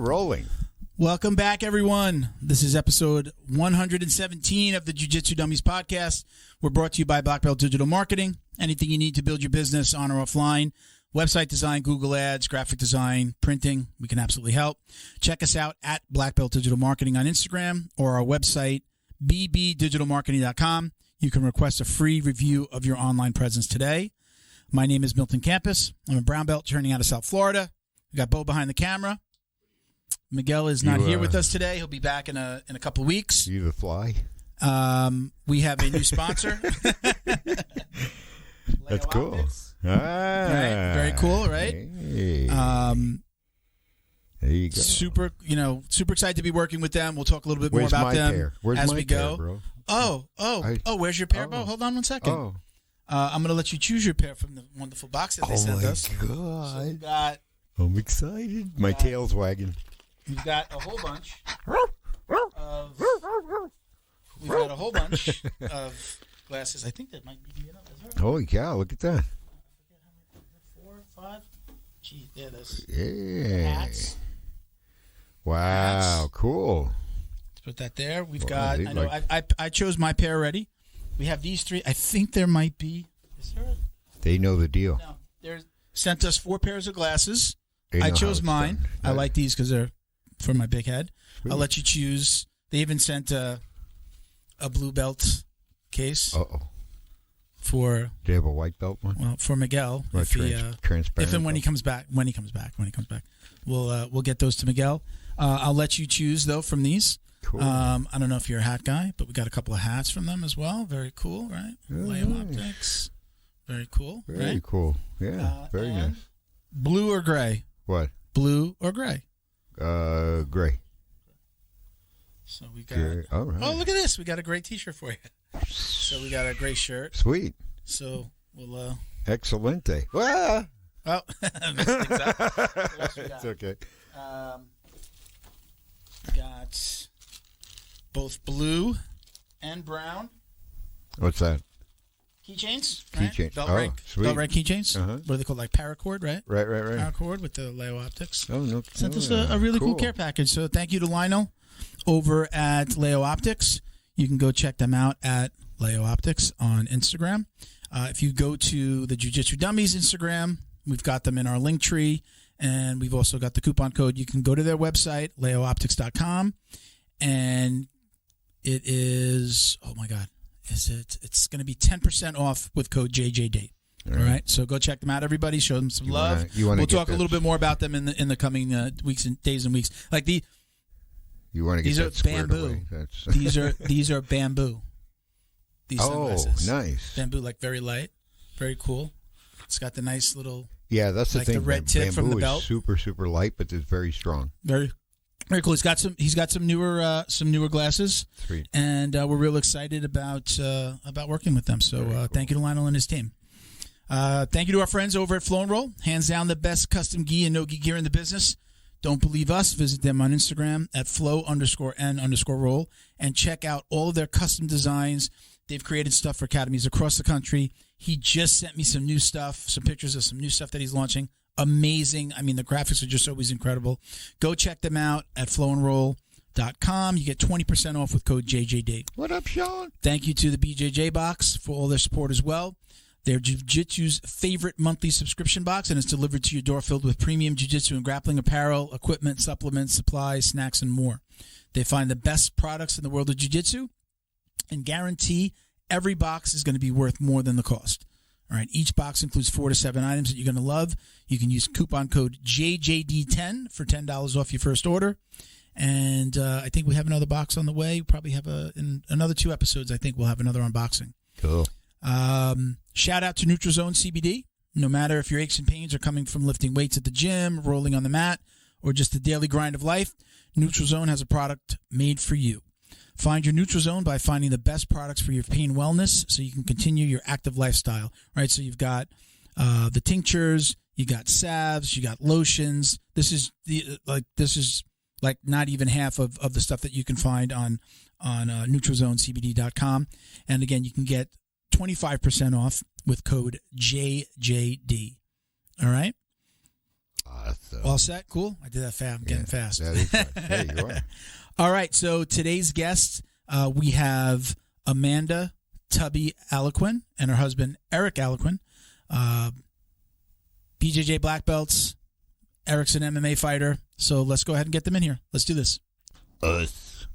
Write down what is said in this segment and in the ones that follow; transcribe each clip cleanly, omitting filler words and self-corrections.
rolling. Welcome back, everyone. This is episode 117 of the Jiu-Jitsu Dummies podcast. We're brought to you by Black Belt Digital Marketing. Anything you need to build your business on or offline, website design, Google Ads, graphic design, printing, we can absolutely help. Check us out at Black Belt Digital Marketing on Instagram or our website, bbdigitalmarketing.com. You can request a free review of your online presence today. My name is Milton Campus. I'm a brown belt turning out of South Florida. We got Bo behind the camera. Miguel is not here with us today. He'll be back in a couple of weeks. You the fly? We have a new sponsor. That's cool. Right? Very cool, right? Hey. There you go. Super excited to be working with them. We'll talk a little bit more about them as we go. Bro? Where's your pair, Bo? Hold on one second. I'm going to let you choose your pair from the wonderful box that they sent us. Oh, my God. So I'm excited. My tail's wagging. We've got a whole bunch of glasses. I think that might be Holy cow, look at that. 4, 5. Gee, there it is. Yeah. Hats. Wow, Hats. Cool. Let's put that there. We've got, I chose my pair already. We have these 3. I think there might be. Is there a, They know the deal. No. They sent us 4 pairs of glasses. I chose mine. I like these because they're for my big head. I'll let you choose. They even sent a blue belt case. For do you have a white belt one? Well, for Miguel, transparent. If and when he comes back, we'll get those to Miguel. I'll let you choose though from these. Cool. I don't know if you're a hat guy, but we got a couple of hats from them as well. Very cool, right? Leo Optics. Very cool. Very cool. Yeah, very nice. Blue or gray? What? Blue or gray? Gray. So we got. All right. Oh, look at this! We got a gray T-shirt for you. So we got a gray shirt. Sweet. So we'll. Excelente. Ah! Oh, it's okay. Got both blue and brown. What's that? Keychains. Keychains. Belt Sweet. Belt keychains. Uh-huh. What are they called? Like paracord, right? Right. Paracord with the Leo Optics. Oh, no. Sent us a really cool care package. So thank you to Lionel over at Leo Optics. You can go check them out at Leo Optics on Instagram. If you go to the Jiu-Jitsu Dummies Instagram, we've got them in our link tree, and we've also got the coupon code. You can go to their website, leooptics.com, and it is, oh my God, it's going to be 10% off with code JJD. All right, so go check them out, everybody. Show them some love. We'll talk a little bit more about them in the coming weeks and days and weeks. Like you want to get that squared away. These are bamboo. These sunglasses. Nice. Bamboo, like very light, very cool. It's got the nice little. Yeah, that's the thing. The red tip bamboo from the belt. Is super, super light, but it's very strong. Very, very cool. He's got some newer glasses. Sweet. And we're real excited about working with them. So cool. Thank you to Lionel and his team. Thank you to our friends over at Flow and Roll. Hands down the best custom gi and no-gi gear in the business. Don't believe us? Visit them on Instagram at flow_n_roll and check out all of their custom designs. They've created stuff for academies across the country. He just sent me some new stuff, some pictures of some new stuff that he's launching. Amazing. I mean, the graphics are just always incredible. Go check them out at flowandroll.com. You get 20% off with code JJD. What up, Sean? Thank you to the BJJ box for all their support as well. They're Jiu-Jitsu's favorite monthly subscription box, and it's delivered to your door filled with premium Jiu-Jitsu and grappling apparel, equipment, supplements, supplies, snacks, and more. They find the best products in the world of Jiu-Jitsu and guarantee every box is going to be worth more than the cost. All right, each box includes 4 to 7 items that you're going to love. You can use coupon code JJD10 for $10 off your first order. And I think we have another box on the way. We probably have in another 2 episodes, I think we'll have another unboxing. Cool. Shout out to NutriZone CBD. No matter if your aches and pains are coming from lifting weights at the gym, rolling on the mat, or just the daily grind of life, NutriZone has a product made for you. Find your NutriZone by finding the best products for your pain wellness so you can continue your active lifestyle, right? So you've got the tinctures, you got salves, you got lotions. This is like not even half of the stuff that you can find on NutriZoneCBD.com. And again, you can get 25% off with code JJD. All right? So. All set? Cool. I did that fast. I'm getting fast. That is fast. There you are. All right. So today's guests, we have Amanda Tubby Alequin and her husband, Eric Alequin. BJJ Black Belts. Eric's an MMA fighter. So let's go ahead and get them in here. Let's do this. Us.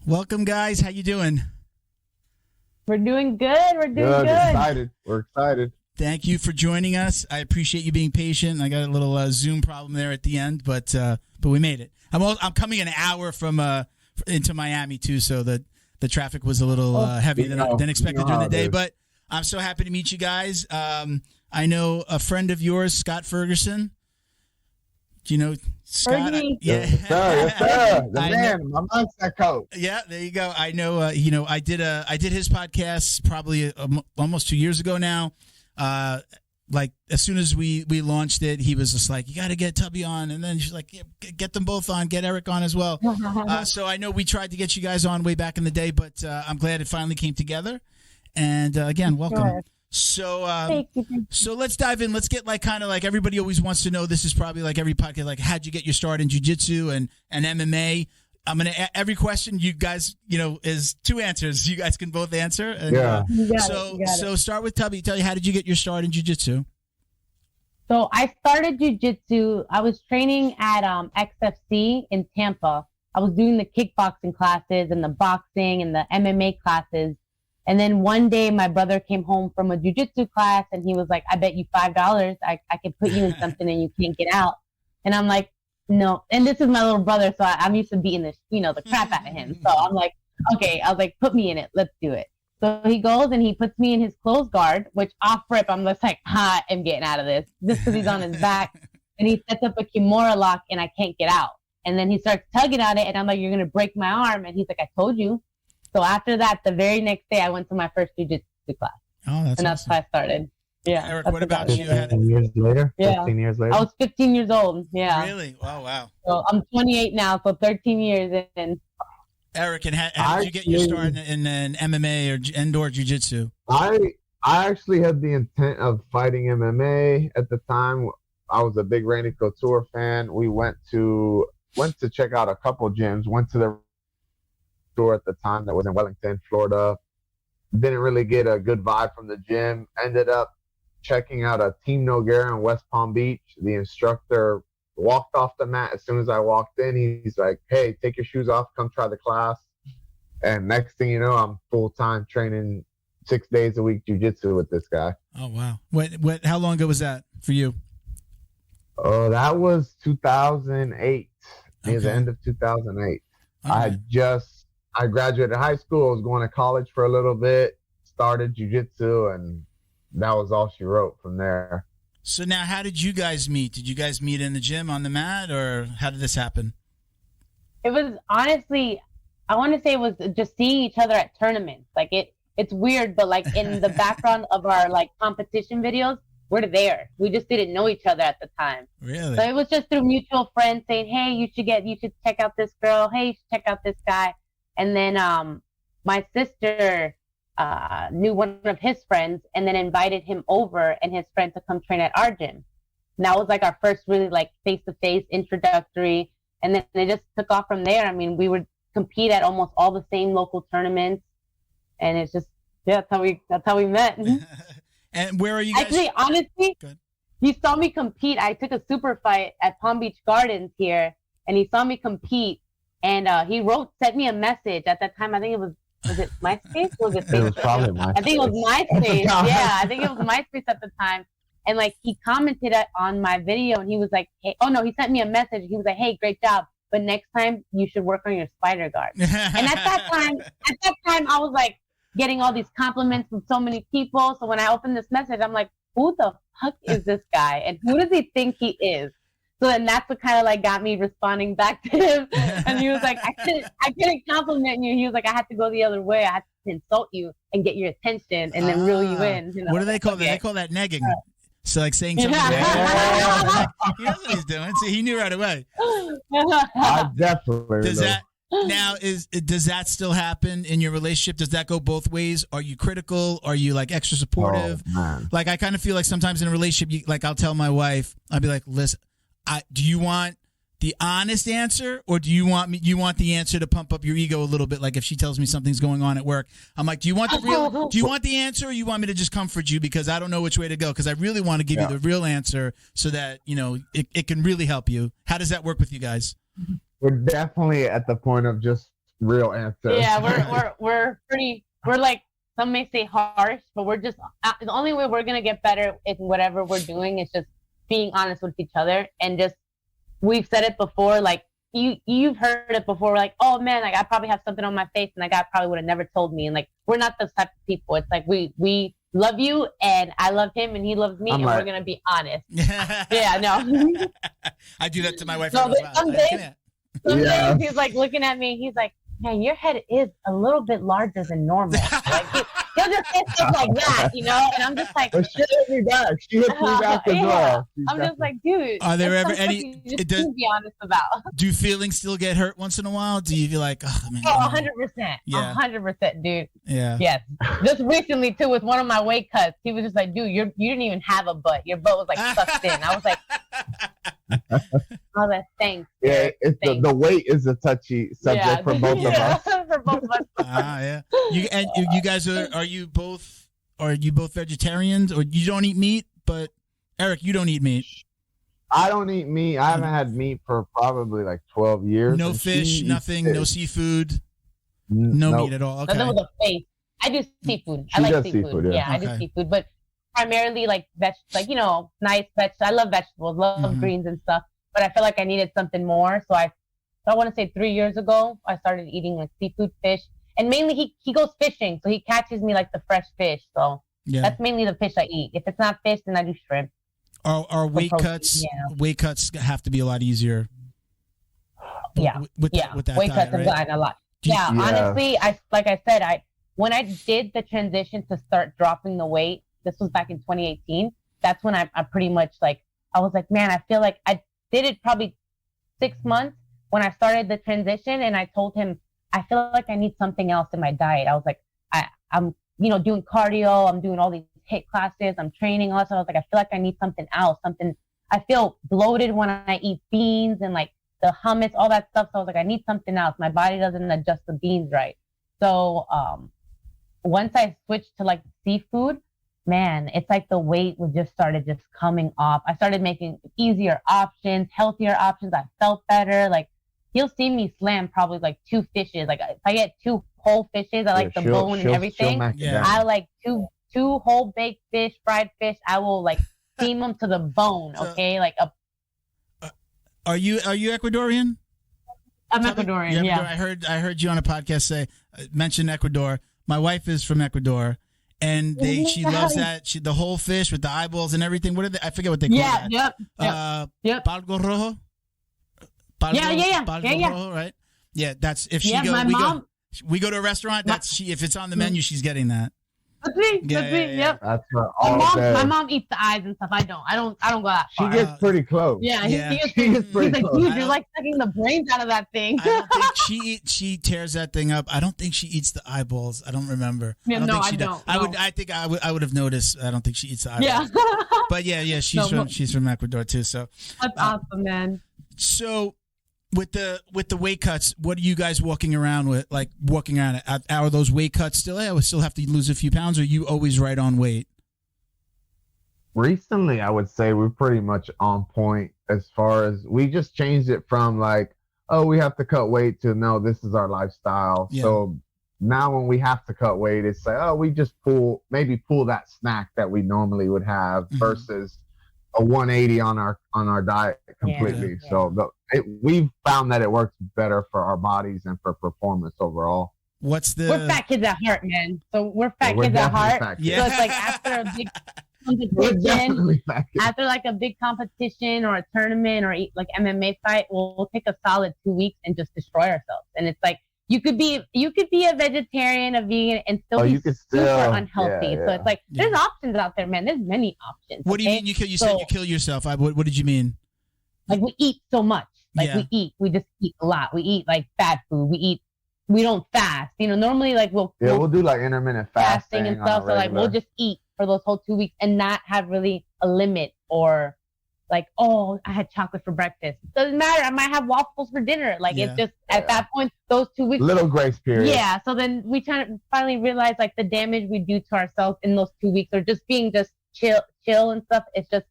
Welcome, guys. How you doing? We're doing good. We're doing good. Excited. We're excited. Thank you for joining us. I appreciate you being patient. I got a little Zoom problem there at the end, but we made it. I'm coming an hour from into Miami too, so the traffic was a little heavier than expected during the day. But I'm so happy to meet you guys. I know a friend of yours, Scott Ferguson. Do you know Scott? Fergie. Yeah, Yes, sir. The man, my mindset coach. Yeah, there you go. I know. I did his podcast probably almost 2 years ago now. Like as soon as we launched it, he was just like, "You got to get Tubby on," and then she's like, yeah, "Get them both on. Get Eric on as well." So I know we tried to get you guys on way back in the day, but I'm glad it finally came together. And again, welcome. Sure. So, Thank you. so let's dive in. Let's get kind of like everybody always wants to know. This is probably like every podcast. Like, how'd you get your start in jiu-jitsu and MMA? I'm gonna every question you guys is two answers. You guys can both answer. And, Yeah. You got So it. start with Tubby. Tell you, how did you get your start in jiu-jitsu? So I started jiu-jitsu. I was training at XFC in Tampa. I was doing the kickboxing classes and the boxing and the MMA classes. And then one day my brother came home from a jiu-jitsu class and he was like, "I bet you $5 I could put you in something and you can't get out." And I'm like, "No." And this is my little brother, so I'm used to beating the crap out of him. So I'm like, okay. I was like, "Put me in it. Let's do it." So he goes and he puts me in his closed guard, which off rip, I'm just like, I'm getting out of this. Just because he's on his back. And he sets up a Kimura lock and I can't get out. And then he starts tugging at it and I'm like, "You're going to break my arm." And he's like, "I told you." So after that, the very next day, I went to my first jiu-jitsu class. Oh, that's and that's awesome. how I started. Yeah. Eric, that's what about you? 15 years later? Yeah. 15 years later? I was 15 years old. Yeah. Really? Oh, wow. So I'm 28 now, so 13 years in. Eric, and how did you get your start in MMA or indoor jiu-jitsu? I actually had the intent of fighting MMA at the time. I was a big Randy Couture fan. We went to check out a couple gyms. Went to the store at the time that was in Wellington, Florida. Didn't really get a good vibe from the gym. Ended up checking out a Team Noguera in West Palm Beach. The instructor walked off the mat. As soon as I walked in, he's like, "Hey, take your shoes off. Come try the class." And next thing you know, I'm full-time training 6 days a week jiu-jitsu with this guy. Oh, wow. How long ago was that for you? Oh, that was 2008. Near Okay. the end of 2008. Okay. I graduated high school. I was going to college for a little bit, started jiu-jitsu, and that was all she wrote from there. So now, how did you guys meet? Did you guys meet in the gym on the mat, or how did this happen? It was honestly, I want to say it was just seeing each other at tournaments. Like it's weird, but like in the background of our like competition videos, we're there. We just didn't know each other at the time. Really? So it was just through mutual friends saying, "Hey, you should check out this girl. Hey, you should check out this guy." And then my sister knew one of his friends and then invited him over and his friend to come train at our gym. And that was like our first really like face-to-face introductory. And then it just took off from there. I mean, we would compete at almost all the same local tournaments. And it's just, yeah, that's how we met. And where are you guys? Actually, honestly, Good. he saw me compete. I took a super fight at Palm Beach Gardens here and he saw me compete. And he sent me a message at that time. I think was it MySpace? Was it Facebook? It was probably MySpace. I think it was MySpace. Yeah, I think it was MySpace at the time. And like he commented on my video and he was like, "Hey," oh no, he sent me a message. He was like, "Hey, great job. But next time you should work on your spider guard." And at that time I was like getting all these compliments from so many people. So when I opened this message, I'm like, who the fuck is this guy? And who does he think he is? So then that's what kind of like got me responding back to him. And he was like, I couldn't compliment you. He was like, I had to go the other way. I had to insult you and get your attention and then reel you in. You know? What do they call that? They call that negging. So like saying something. He knows what he's doing. So he knew right away. I definitely Does know. that Now, does that still happen in your relationship? Does that go both ways? Are you critical? Are you like extra supportive? Oh, man. Like I kind of feel like sometimes in a relationship, like I'll tell my wife, I'll be like, listen, do you want the honest answer, or do you want the answer to pump up your ego a little bit? Like if she tells me something's going on at work, I'm like, do you want the answer, or you want me to just comfort you because I don't know which way to go? Because I really want to give you the real answer so that it can really help you. How does that work with you guys? We're definitely at the point of just real answers. Yeah, we're like, some may say harsh, but we're just the only way we're gonna get better in whatever we're doing is just being honest with each other. And just, we've said it before, like you've heard it before, like, oh man, like I probably have something on my face and that guy probably would have never told me. And like, we're not those type of people. It's like we love you and I love him and he loves me, we're gonna be honest. Yeah, no. I do that to my wife. No, some days he's like looking at me, he's like, man, your head is a little bit larger than normal. Like he'll just say stuff like that, and I'm just like, but she hit me back. She hit me back as well. I'm just like, dude, are there ever any? You just be honest about. Do feelings still get hurt once in a while? Do you feel like, oh man? Oh, 100%, 100%, dude. Yeah. Yes. Just recently too, with one of my weight cuts, he was just like, dude, you didn't even have a butt. Your butt was like sucked in. I was like. Oh, that's thanks. Yeah, it's the weight is a touchy subject for both of us. For both of us. Yeah. You guys are you both vegetarians, or you don't eat meat? But Eric, you don't eat meat. I don't eat meat. I haven't had meat for probably like 12 years. No fish, nothing, no seafood, no meat at all. Okay. Nothing with a face. I do seafood. I like seafood. Yeah, I do seafood, but primarily like nice vegetables. I love vegetables, love greens and stuff. But I feel like I needed something more, so I want to say 3 years ago I started eating like seafood, fish, and mainly he goes fishing, so he catches me like the fresh fish. So that's mainly the fish I eat. If it's not fish, then I do shrimp. Our weight cuts. Yeah. Weight cuts have to be a lot easier. Yeah, with that weight diet, cuts have gotten a lot. Yeah, honestly, like I said, when I did the transition to start dropping the weight. This was back in 2018. That's when I pretty much I was like, man, I feel like I did it probably 6 months when I started the transition. And I told him, I feel like I need something else in my diet. I was like, I'm doing cardio. I'm doing all these HIIT classes. I'm training also. I was like, I feel like I need something else. I feel bloated when I eat beans and like the hummus, all that stuff. So I was like, I need something else. My body doesn't adjust the beans right. So once I switched to like seafood, man, it's like the weight started coming off. I started making easier options, healthier options. I felt better. Like you'll see me slam probably like 2 fishes. Like if I get 2 whole fishes, I like the bone and everything. I like two whole baked fish, fried fish. I will like steam them to the bone. Okay, like a. Are you Ecuadorian? I'm Ecuadorian. Yeah. I heard you on a podcast mention Ecuador. My wife is from Ecuador. And she loves that the whole fish with the eyeballs and everything. What are they? I forget what they call that. Yep. Palgo rojo. Palgo rojo, right? Yeah, that's if she we go to a restaurant. That's if it's on the menu, she's getting that. That's me. Yep. That's my mom eats the eyes and stuff. I don't go that far. She gets pretty close. Yeah, she gets pretty close. Like, dude, you're like sucking the brains out of that thing. I don't think she tears that thing up. I don't think she eats the eyeballs. I don't remember. Yeah, I don't. I would have noticed. I don't think she eats the eyeballs. Yeah. But she's from Ecuador too. So that's awesome, man. So with the weight cuts, what are you guys walking around with? Like walking around, are those weight cuts still? I would still have to lose a few pounds, or are you always right on weight? Recently, I would say we're pretty much on point as far as we just changed it from like, oh, we have to cut weight to no, this is our lifestyle. Yeah. So now when we have to cut weight, it's like, oh, we just pull that snack that we normally would have versus a 180 on our diet completely. Yeah. So we've found that it works better for our bodies and for performance overall. We're fat kids at heart, man. So we're fat kids at heart. Yeah. So it's like after a big competition, after like a big competition or a tournament or like MMA fight, we'll take a solid 2 weeks and just destroy ourselves. And it's like you could be a vegetarian, a vegan, and still be super unhealthy. So it's like there's options out there, man. There's many options. What do you mean? You said you kill yourself. What did you mean? Like we eat so much. Like we just eat a lot. We eat like fat food. We don't fast. You know, normally like we'll do like intermittent fasting and stuff. So like we'll just eat for those whole 2 weeks and not have really a limit or like, oh, I had chocolate for breakfast. Doesn't matter. I might have waffles for dinner. Like it's just at that point, those 2 weeks. Little grace period. Yeah. So then we finally realize like the damage we do to ourselves in those 2 weeks or just being just chill and stuff. It's just,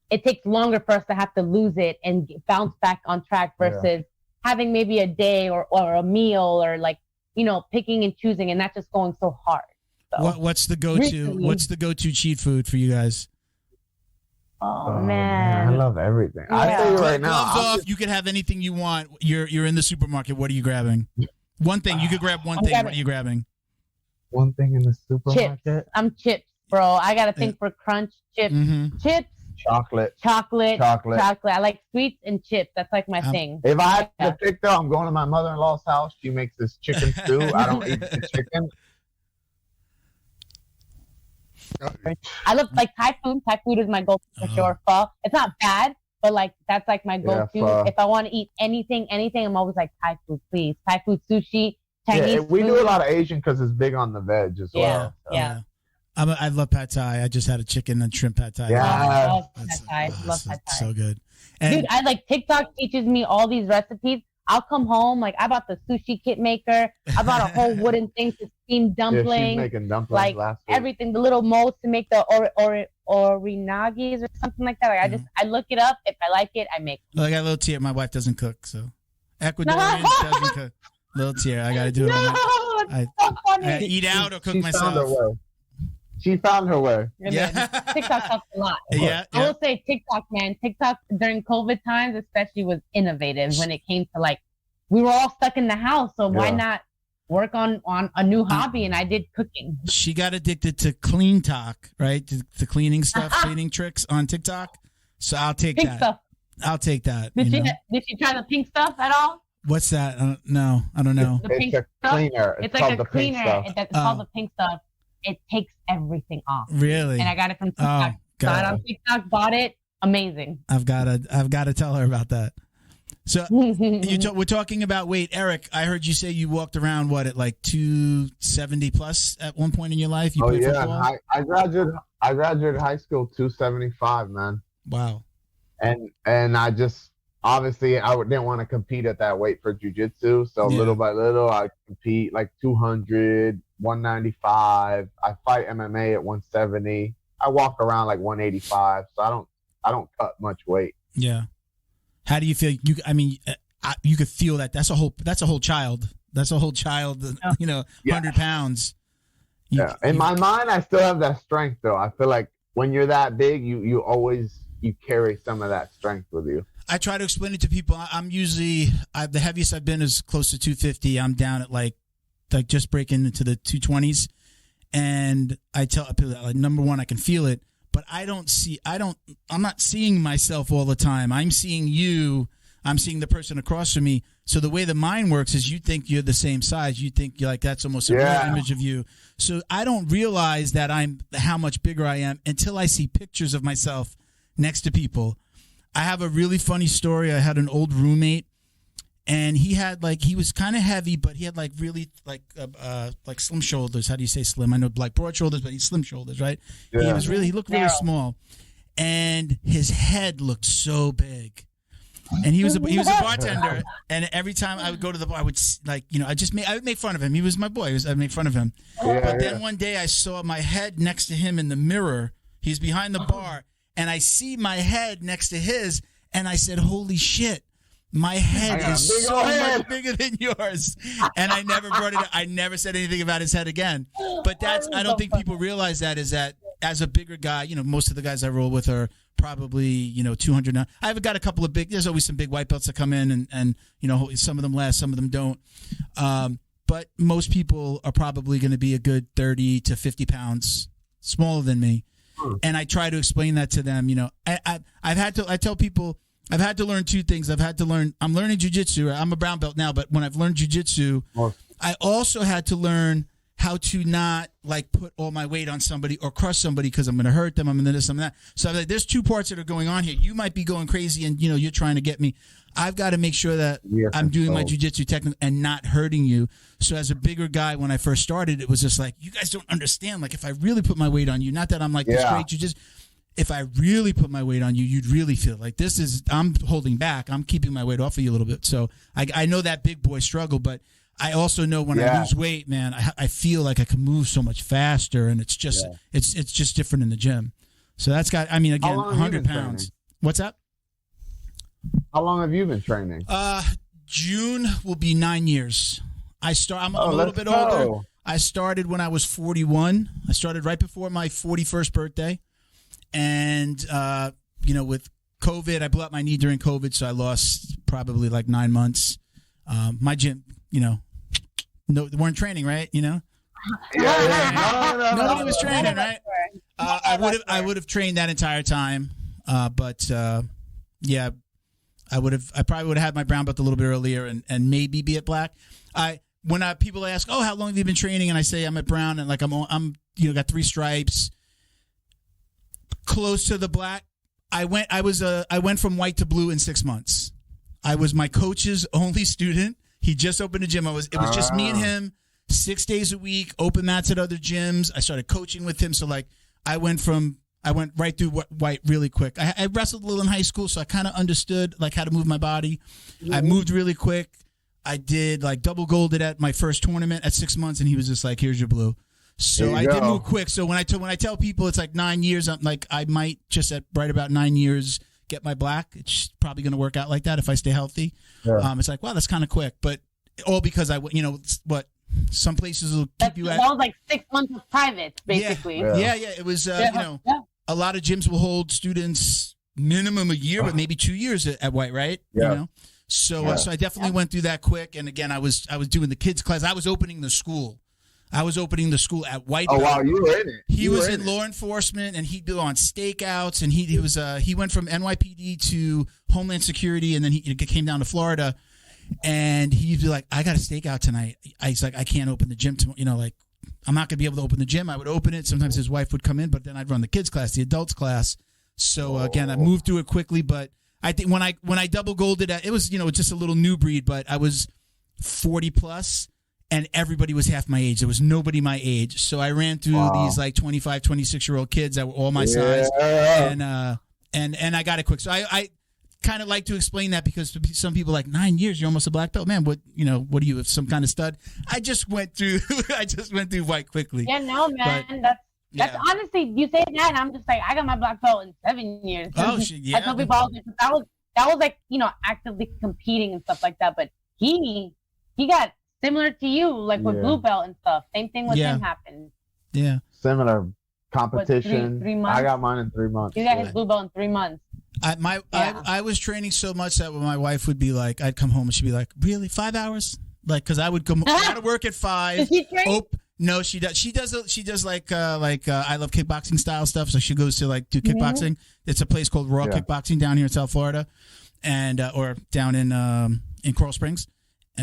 it takes longer for us to have to lose it and bounce back on track versus having maybe a day or a meal or like, you know, picking and choosing and not just going so hard. So, what's the go-to cheat food for you guys? Oh man, I love everything. Yeah. I tell you right now, gloves off. You can have anything you want. You're in the supermarket. What are you grabbing? One thing. You could grab one thing. What are you grabbing? One thing in the supermarket. Chips. I'm chips, bro. I got to think for crunch. Chips. Mm-hmm. Chips. Chocolate. I like sweets and chips. That's like my thing. If I have to pick though, I'm going to my mother-in-law's house. She makes this chicken stew. I don't eat the chicken. Okay. I love like Thai food. Thai food is my go-to for sure. Pho. It's not bad, but like that's like my go-to. If I want to eat anything, I'm always like Thai food, please. Thai food, sushi, Chinese food. We do a lot of Asian because it's big on the veg as well. So. Yeah. I love pad thai. I just had a chicken and shrimp pad thai. Yeah, I love pad thai. Love pad thai. So good. And dude, I like TikTok teaches me all these recipes. I'll come home, like I bought the sushi kit maker. I bought a whole wooden thing to steam dumplings. Yeah, she's making dumplings like last week. Everything, the little molds to make the orinagis or something like that. Like I look it up. If I like it, I make it. Well, I got a little tear. My wife doesn't cook, so Ecuadorian doesn't cook. Little tear. I got to do it. I eat out or cook myself. She found her way. Yeah. TikTok helps a lot. Yeah. I will say TikTok, man. TikTok during COVID times especially was innovative when it came to like, we were all stuck in the house. So why not work on a new hobby? And I did cooking. She got addicted to clean talk, right? The cleaning stuff, cleaning tricks on TikTok. So I'll take pink that. Stuff. I'll take that. Did she try the pink stuff at all? What's that? No, I don't know. The pink stuff? Cleaner. It's like a cleaner. It's called the pink stuff. It takes everything off. Really? And I got it from TikTok. Saw it on TikTok, bought it. Amazing. I've got to tell her about that. So we're talking about weight. Eric, I heard you say you walked around at like 270 plus at one point in your life. You played football? I graduated high school 275, man. Wow. And I just obviously I didn't want to compete at that weight for jiu-jitsu. So little by little I compete like 200, 195. I fight MMA at 170. I walk around like 185. So I don't cut much weight. Yeah. How do you feel? You could feel that. That's a whole child. That's a whole child. 100 pounds. In my mind, I still have that strength though. I feel like when you're that big, you always carry some of that strength with you. I try to explain it to people. I'm usually the heaviest I've been is close to 250. I'm down at like just breaking into the 220s, and I tell people that, like, number one, I can feel it, but I'm not seeing myself all the time. I'm seeing you. I'm seeing the person across from me. So the way the mind works is you think you're the same size. You think you're like that's almost a real image of you. So I don't realize that how much bigger I am until I see pictures of myself next to people. I have a really funny story. I had an old roommate, and he was kind of heavy, but he had like really like slim shoulders. How do you say slim? I know like broad shoulders, but he's slim shoulders, right? Yeah. He looked really small, and his head looked so big. And he was a bartender, and every time I would go to the bar, I would I would make fun of him. He was my boy. I'd make fun of him. But then one day I saw my head next to him in the mirror. He's behind the bar. And I see my head next to his, and I said, "Holy shit, my head is so much bigger than yours." And I never brought it up. I never said anything about his head again. But I don't think people realize that is that as a bigger guy, most of the guys I roll with are probably 200 now. I've got a couple of there's always some big white belts that come in, and some of them last, some of them don't. But most people are probably going to be a good 30 to 50 pounds smaller than me. And I try to explain that to them. I tell people I've had to learn two things. I'm learning jiu-jitsu. I'm a brown belt now, but when I've learned jiu-jitsu, I also had to learn how to not like put all my weight on somebody or crush somebody because I'm going to hurt them. I'm going to this, I'm that. So I'm like, there's two parts that are going on here. You might be going crazy and, you're trying to get me. I've got to make sure that I'm doing my jiu-jitsu technique and not hurting you. So as a bigger guy, when I first started, it was just like, you guys don't understand. Like if I really put my weight on you, not that I'm like this great jiu-jitsu. If I really put my weight on you, you'd really feel like I'm holding back. I'm keeping my weight off of you a little bit. So I know that big boy struggle, but I also know when I lose weight, man, I feel like I can move so much faster, and it's just it's just different in the gym. So that's got, I mean, again, 100 pounds. Training? What's that? How long have you been training? June will be 9 years. I'm a little bit older. I started when I was 41. I started right before my 41st birthday, and with COVID, I blew up my knee during COVID, so I lost probably like 9 months. My gym, no, they weren't training, right? No. Nobody was training, right? I would have trained that entire time, but I probably would have had my brown belt a little bit earlier and maybe be at black. When people ask, "Oh, how long have you been training?" and I say I'm at brown and like I'm got 3 stripes, close to the black. I went from white to blue in 6 months. I was my coach's only student. He just opened a gym. It was just me and him, 6 days a week, open mats at other gyms. I started coaching with him. So like I went right through white really quick. I wrestled a little in high school, so I kind of understood like how to move my body. Mm-hmm. I moved really quick. I did like double golded at my first tournament at 6 months, and he was just like, "Here's your blue." So I did move quick. So when I tell people it's like 9 years, I'm like, I might just at right about 9 years get my black. It's probably going to work out like that if I stay healthy. Yeah. It's like, wow, that's kind of quick, but all because some places will keep you at. That was like 6 months of private, basically. Yeah. It was, a lot of gyms will hold students minimum a year, but maybe 2 years at white, right? Yeah. So I definitely went through that quick. And again, I was doing the kids class. I was opening the school. At White Belt. Oh wow, you were in it. He was in law enforcement, and he'd go on stakeouts, and he went from NYPD to Homeland Security, and then he came down to Florida, and he'd be like, "I got a stakeout tonight." He's like, "I can't open the gym tomorrow." Like, I'm not gonna be able to open the gym. I would open it. Sometimes his wife would come in, but then I'd run the kids class, the adults class. So again, I moved through it quickly, but I think when I double golded, it was just a little new breed, but I was 40 plus. And everybody was half my age. There was nobody my age. So I ran through these like 25, 26-year-old kids that were all my size. And I got it quick. So I kind of like to explain that because some people are like, 9 years, you're almost a black belt. Man, what are you, some kind of stud? I just went through white quickly. Yeah, no, man. That's honestly, you say that, and I'm just like, I got my black belt in 7 years. Oh, shit, yeah. I tell people that was like, actively competing and stuff like that. But he got similar to you, like with blue belt and stuff. Same thing with him happened. Yeah. Similar competition. 3 months? I got mine in 3 months. You got his blue belt in 3 months. I was training so much that when my wife would be like, I'd come home and she'd be like, "Really, 5 hours?" Like, because I would go to work at 5. Does she train? No, she does. She does like I love kickboxing style stuff. So she goes to like do kickboxing. It's a place called Raw Kickboxing down here in South Florida, and or down in Coral Springs.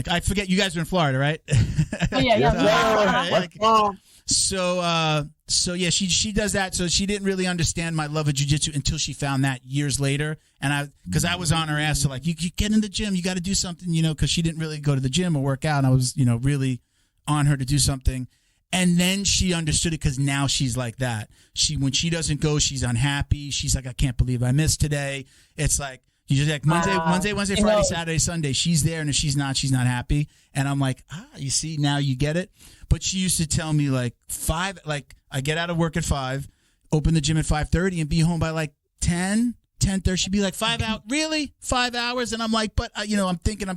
I forget you guys are in Florida, right? Oh, yeah. So she does that. So she didn't really understand my love of jiu-jitsu until she found that years later. And because I was on her ass to like, you get in the gym, you got to do something, because she didn't really go to the gym or work out. And I was, really on her to do something. And then she understood it because now she's like that. When she doesn't go, she's unhappy. She's like, I can't believe I missed today. It's like, you just like Monday, Friday, Saturday, Sunday. She's there, and if she's not happy. And I'm like, you see, now you get it. But she used to tell me like 5, like I get out of work at 5, open the gym at 5:30, and be home by like 10:30. She'd be like, 5 hours, really? 5 hours? And I'm like, but I'm thinking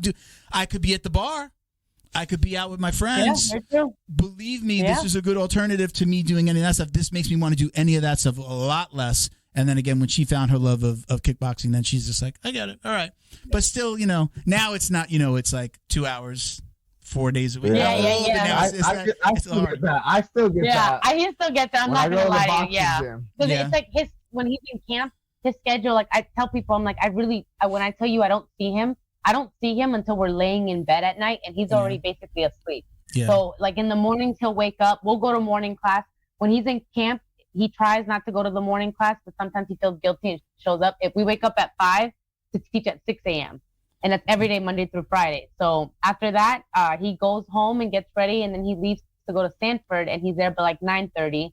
I could be at the bar, I could be out with my friends. Yeah, believe me, this is a good alternative to me doing any of that stuff. This makes me want to do any of that stuff a lot less. And then again, when she found her love of kickboxing, then she's just like, I get it. All right. But still, now it's not, it's like 2 hours, 4 days a week. Yeah. I still get that. I still get that. I still get that. I'm not going to lie to you. Yeah. Because it's like when he's in camp, his schedule, like I tell people, I'm like, when I tell you I don't see him until we're laying in bed at night and he's already basically asleep. Yeah. So like in the mornings, he'll wake up. We'll go to morning class. When he's in camp, he tries not to go to the morning class, but sometimes he feels guilty and shows up. If we wake up at 5 to teach at 6 a.m. And that's every day, Monday through Friday. So after that, he goes home and gets ready, and then he leaves to go to Stanford, and he's there by like 9:30.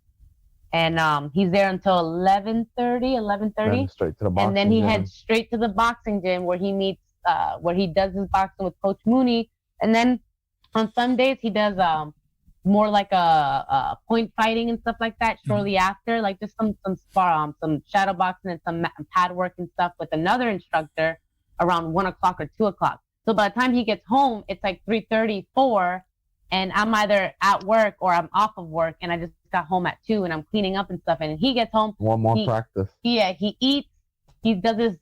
And he's there until 11:30. Straight to the boxing and then he gym. heads straight to the boxing gym where he meets, where he does his boxing with Coach Mooney. And then on some days he does more like a point fighting and stuff like that shortly after, like just some shadow boxing and some pad work and stuff with another instructor around 1 o'clock or 2 o'clock. So by the time he gets home, it's like 3:30, 4, and I'm either at work or I'm off of work, and I just got home at 2 and I'm cleaning up and stuff. And he gets home. One more practice. Yeah, he eats. He does his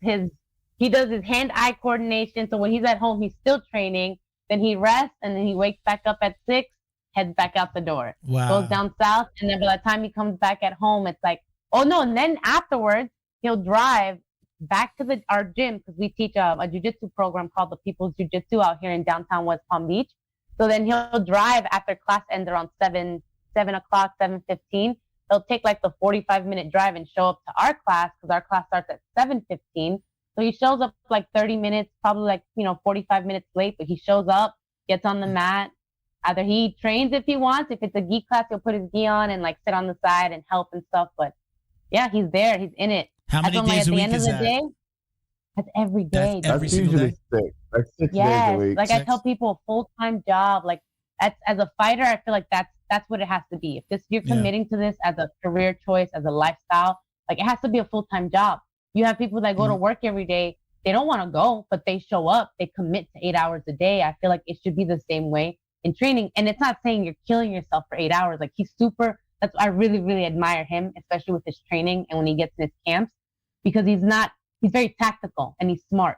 hand-eye coordination. So when he's at home, he's still training. Then he rests, and then he wakes back up at 6, heads back out the door. Wow. Goes down south, and then by the time he comes back at home, it's like, oh no. And then afterwards, he'll drive back to our gym, because we teach a jiu-jitsu program called the People's Jiu-Jitsu out here in downtown West Palm Beach. So then he'll drive after class ends around 7 o'clock, 7:15. He'll take like the 45-minute drive and show up to our class, because our class starts at 7:15. So he shows up like 30 minutes, probably like, 45 minutes late, but he shows up, gets on the mat. Either he trains if he wants. If it's a gi class, he'll put his gi on and like sit on the side and help and stuff. But yeah, he's there. He's in it. How many days a week is that? That's every day. That's every single usually day? 6, like 6 days a week. Like I tell people, a full-time job. Like as a fighter, I feel like that's what it has to be. If you're committing to this as a career choice, as a lifestyle, like it has to be a full-time job. You have people that go to work every day. They don't want to go, but they show up. They commit to 8 hours a day. I feel like it should be the same way in training. And it's not saying you're killing yourself for 8 hours. Like I really, really admire him, especially with his training and when he gets in his camps, because he's very tactical and he's smart.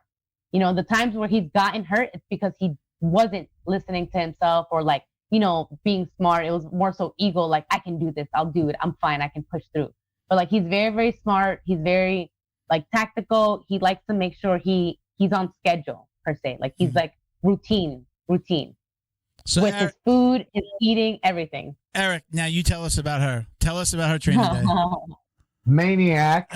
The times where he's gotten hurt, it's because he wasn't listening to himself or like, being smart. It was more so ego, like, I can do this. I'll do it. I'm fine. I can push through. But like, he's very, very smart. He's very like tactical. He likes to make sure he's on schedule per se. Like he's like routine So with his food, his eating, everything. Eric, now you tell us about her. Tell us about her training day. Maniac.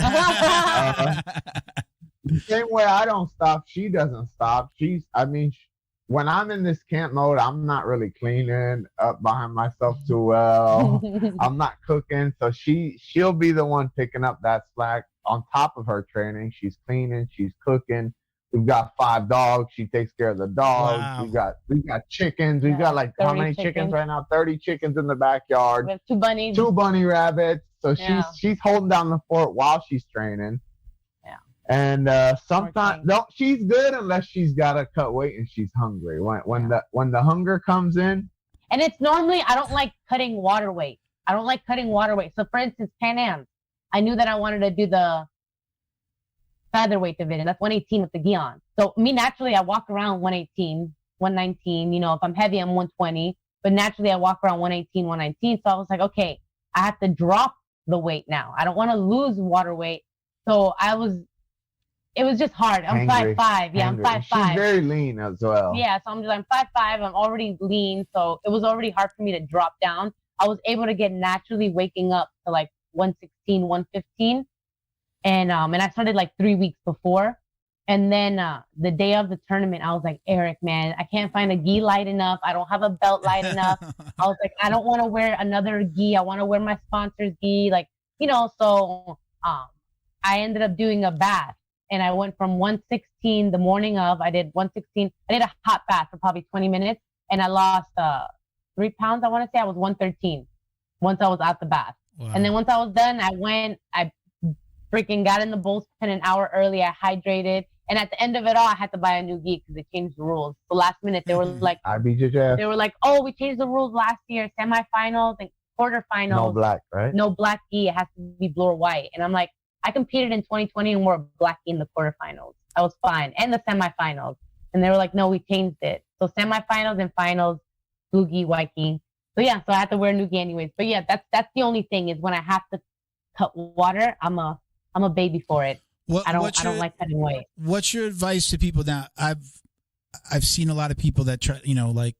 The same way I don't stop, she doesn't stop. When I'm in this camp mode, I'm not really cleaning up behind myself too well. I'm not cooking. So she'll be the one picking up that slack on top of her training. She's cleaning, she's cooking. We've got 5 dogs. She takes care of the dogs. Wow. We got chickens. We've got like how many chickens right now? 30 chickens in the backyard. We have 2 bunnies. 2 bunny rabbits. So she's holding down the fort while she's training. Yeah. And sometimes she's good unless she's got to cut weight and she's hungry. When the hunger comes in. And it's normally, I don't like cutting water weight. So for instance, Pan Am, I knew that I wanted to do the featherweight division. That's 118 with the gi on. So me, naturally, I walk around 118, 119. If I'm heavy, I'm 120. But naturally, I walk around 118, 119. So I was like, okay, I have to drop the weight now. I don't want to lose water weight. So it was just hard. I'm 5'5". Yeah, I'm 5'5". She's very lean as well. Yeah, so I'm 5'5". I'm already lean. So it was already hard for me to drop down. I was able to get naturally waking up to like 116, 115. And I started like 3 weeks before. And then the day of the tournament, I was like, Eric, man, I can't find a gi light enough. I don't have a belt light enough. I was like, I don't want to wear another gi. I want to wear my sponsor's gi. Like, so I ended up doing a bath. And I went from 116 the morning of, I did 116. I did a hot bath for probably 20 minutes. And I lost 3 pounds, I want to say. I was 113 once I was out the bath. Wow. And then once I was done, I freaking got in the bullpen an hour early. I hydrated. And at the end of it all, I had to buy a new gi because they changed the rules. So last minute, they were like, I beat your ass. They were like, oh, we changed the rules last year, semifinals and quarterfinals. No black, right? No black gi. It has to be blue or white. And I'm like, I competed in 2020 and wore a black gi in the quarterfinals. I was fine. And the semifinals. And they were like, no, we changed it. So semifinals and finals, blue gi, white gi. So yeah, so I had to wear a new gi anyways. But yeah, that's the only thing is when I have to cut water, I'm a baby for it. I don't like cutting weight. What's your advice to people now? I've seen a lot of people that try, like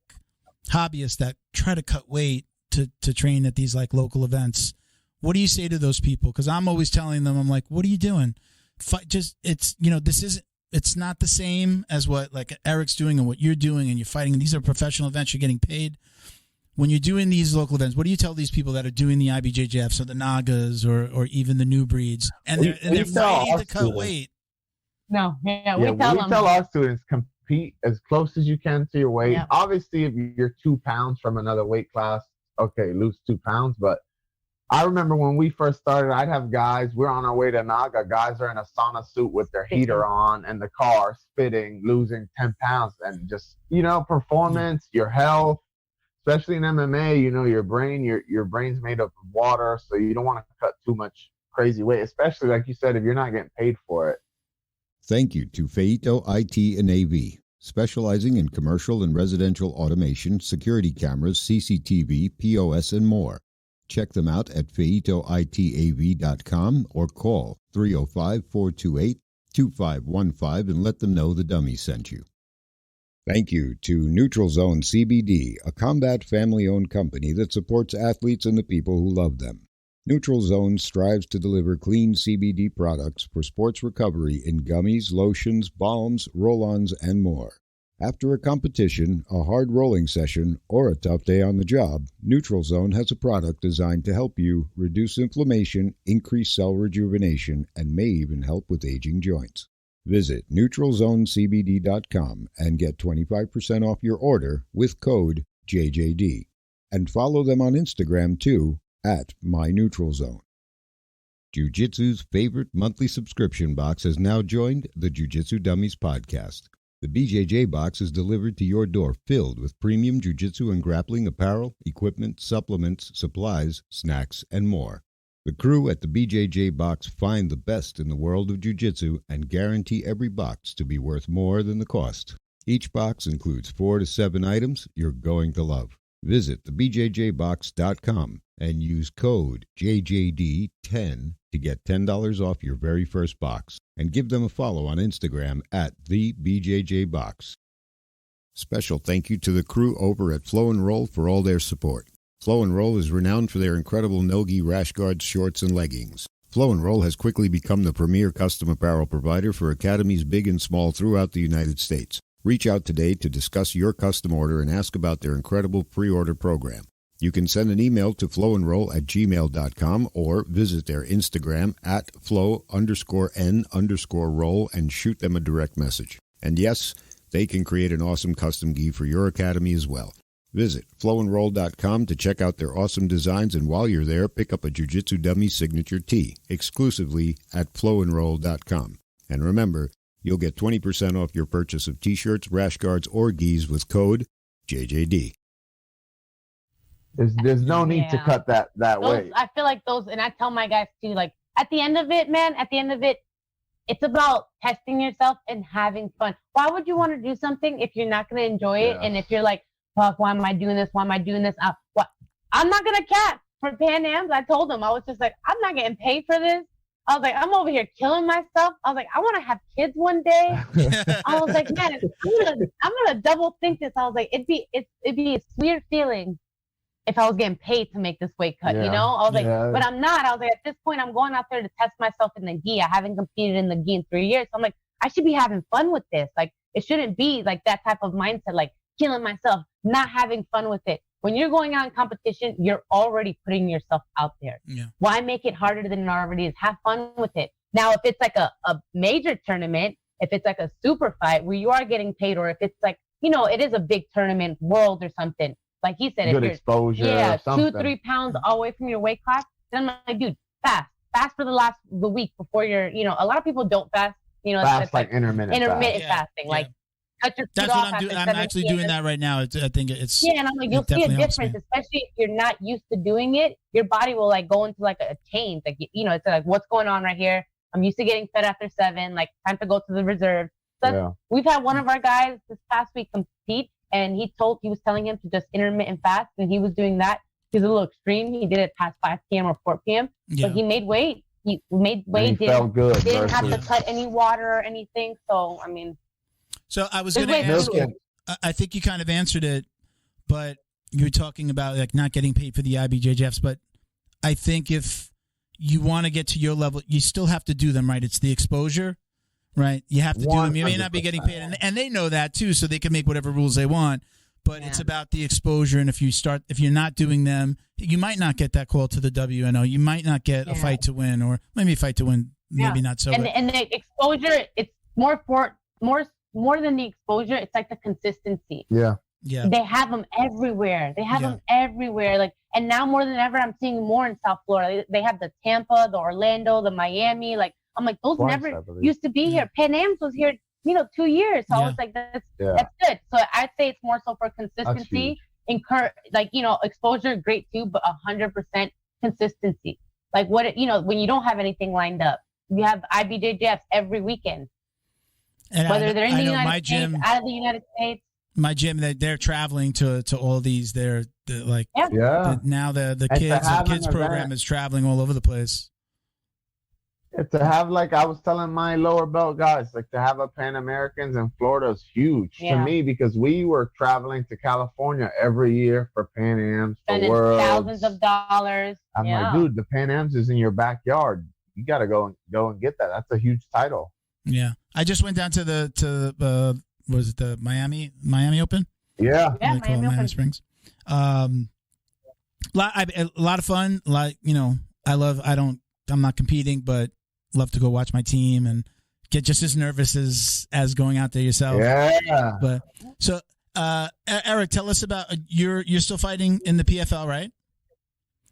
hobbyists that try to cut weight to train at these like local events, what do you say to those people? Because I'm always telling them, I'm like, what are you doing? It's not the same as what like Eric's doing and what you're doing, and you're fighting. These are professional events. You're getting paid. When you're doing these local events, what do you tell these people that are doing the IBJJFs or the Nagas or even the new breeds, and they're fighting to cut weight? No, we tell our students, compete as close as you can to your weight. Yeah. Obviously, if you're 2 pounds from another weight class, okay, lose 2 pounds. But I remember when we first started, I'd have guys, we're on our way to Naga, guys are in a sauna suit with their heater on and the car spitting, losing 10 pounds. And just, performance, your health, especially in MMA, your brain's made up of water, so you don't want to cut too much crazy weight, especially like you said, if you're not getting paid for it. Thank you to Feito IT and AV, specializing in commercial and residential automation, security cameras, CCTV, POS, and more. Check them out at feitoitav.com or call 305-428-2515 and let them know the dummy sent you. Thank you to Neutral Zone CBD, a combat family-owned company that supports athletes and the people who love them. Neutral Zone strives to deliver clean CBD products for sports recovery in gummies, lotions, balms, roll-ons, and more. After a competition, a hard rolling session, or a tough day on the job, Neutral Zone has a product designed to help you reduce inflammation, increase cell rejuvenation, and may even help with aging joints. Visit NeutralZoneCBD.com and get 25% off your order with code JJD. And follow them on Instagram too, at MyNeutralZone. Jiu-Jitsu's favorite monthly subscription box has now joined the Jiu-Jitsu Dummies podcast. The BJJ box is delivered to your door filled with premium jiu-jitsu and grappling apparel, equipment, supplements, supplies, snacks, and more. The crew at the BJJ box find the best in the world of jiu-jitsu and guarantee every box to be worth more than the cost. Each box includes 4 to 7 items you're going to love. Visit thebjjbox.com and use code JJD10 to get $10 off your very first box. And give them a follow on Instagram at thebjjbox. Special thank you to the crew over at Flow and Roll for all their support. Flow and Roll is renowned for their incredible no-gi rash guards, shorts, and leggings. Flow and Roll has quickly become the premier custom apparel provider for academies big and small throughout the United States. Reach out today to discuss your custom order and ask about their incredible pre-order program. You can send an email to flowandroll@gmail.com or visit their Instagram at flow_n_roll and shoot them a direct message. And yes, they can create an awesome custom gi for your academy as well. Visit flowandroll.com to check out their awesome designs, and while you're there, pick up a Jiu-Jitsu Dummy signature tee exclusively at flowandroll.com. And remember, you'll get 20% off your purchase of t-shirts, rash guards, or gis with code JJD. There's no need to cut that way. I feel like those, and I tell my guys too, like at the end of it, it's about testing yourself and having fun. Why would you want to do something if you're not going to enjoy it? And if you're like, fuck, why am I doing this? Why am I doing this? I'm not going to cap for Pan Ams. I told them, I was just like, I'm not getting paid for this. I was like, I'm over here killing myself. I was like, I want to have kids one day. I was like, man, I'm gonna double think this. I was like, it'd be a weird feeling if I was getting paid to make this weight cut, I was like, but I'm not. I was like, at this point, I'm going out there to test myself in the gi. I haven't competed in the gi in 3 years. So I'm like, I should be having fun with this. Like, it shouldn't be like that type of mindset, like killing myself, not having fun with it. When you're going out in competition, you're already putting yourself out there. Yeah. Why make it harder than it already is? Have fun with it. Now, if it's like a major tournament, if it's like a super fight where you are getting paid, or if it's like, it is a big tournament, world or something. Like he said, good if exposure. Yeah, 2-3 pounds away from your weight class. Then I'm like, dude, fast for the week before you're, a lot of people don't fast. Fast like intermittent fasting. Like, cut your food That's off what I'm doing. after I'm actually doing that right now. I think it's and I'm like, you'll see a difference, especially if you're not used to doing it. Your body will like go into like a change. Like it's like, what's going on right here? I'm used to getting fed after 7. Like, time to go to the reserve. So we've had one of our guys this past week compete, and he was telling him to just intermittent fast, and he was doing that. He's a little extreme. He did it past 5 p.m. or 4 p.m. But he made weight. He made weight. Felt good. Didn't have to cut any water or anything. So I mean. So I was going to ask you, I think you kind of answered it, but you're talking about like not getting paid for the IBJJFs. But I think if you want to get to your level, you still have to do them, right? It's the exposure, right? You have to do them. You may not be getting paid, and they know that too, so they can make whatever rules they want. But it's about the exposure, and if you're not doing them, you might not get that call to the WNO. You might not get a fight to win, or maybe a fight to win, maybe not so. And the exposure, it's more than the exposure. It's like the consistency. Yeah. They have them everywhere. Like, and now more than ever, I'm seeing more in South Florida. They have the Tampa, the Orlando, the Miami. Like, I'm like, those never used to be here. Pan Am's was here, 2 years. So I was like, that's good. So I'd say it's more so for consistency. Exposure, great too, but 100% consistency. Like when you don't have anything lined up, you have IBJJFs every weekend. And whether they're in the United States, out of the United States. My gym, they're traveling to all these. Now the kids program is traveling all over the place. To have, like I was telling my lower belt guys, like to have a Pan Americans in Florida is huge to me, because we were traveling to California every year for Pan Ams, for Worlds. Thousands of dollars. I'm like, dude, the Pan Ams is in your backyard. You got to go and get that. That's a huge title. Yeah, I just went down to was it the Miami Open? Yeah, Miami Springs. A lot of fun. Like, I'm not competing, but love to go watch my team and get just as nervous as going out there yourself. Yeah. But so, Eric, tell us about you're still fighting in the PFL, right?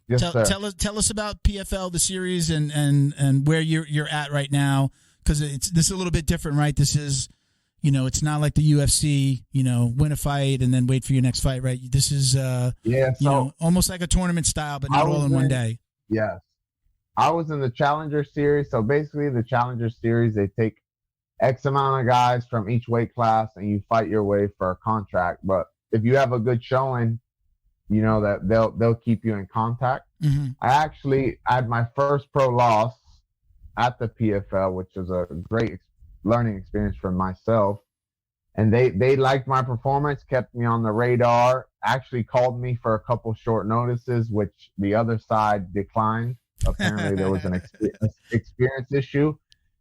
Yes, sir. Tell us about PFL, the series, and where you're at right now, because this is a little bit different, right? This is, it's not like the UFC, win a fight and then wait for your next fight, right? This is almost like a tournament style, but not all in one day. Yes. I was in the Challenger Series. So basically the Challenger Series, they take X amount of guys from each weight class and you fight your way for a contract. But if you have a good showing, that they'll keep you in contact. Mm-hmm. I had my first pro loss at the PFL, which was a great learning experience for myself. And they liked my performance, kept me on the radar, actually called me for a couple short notices, which the other side declined. Apparently there was an experience issue.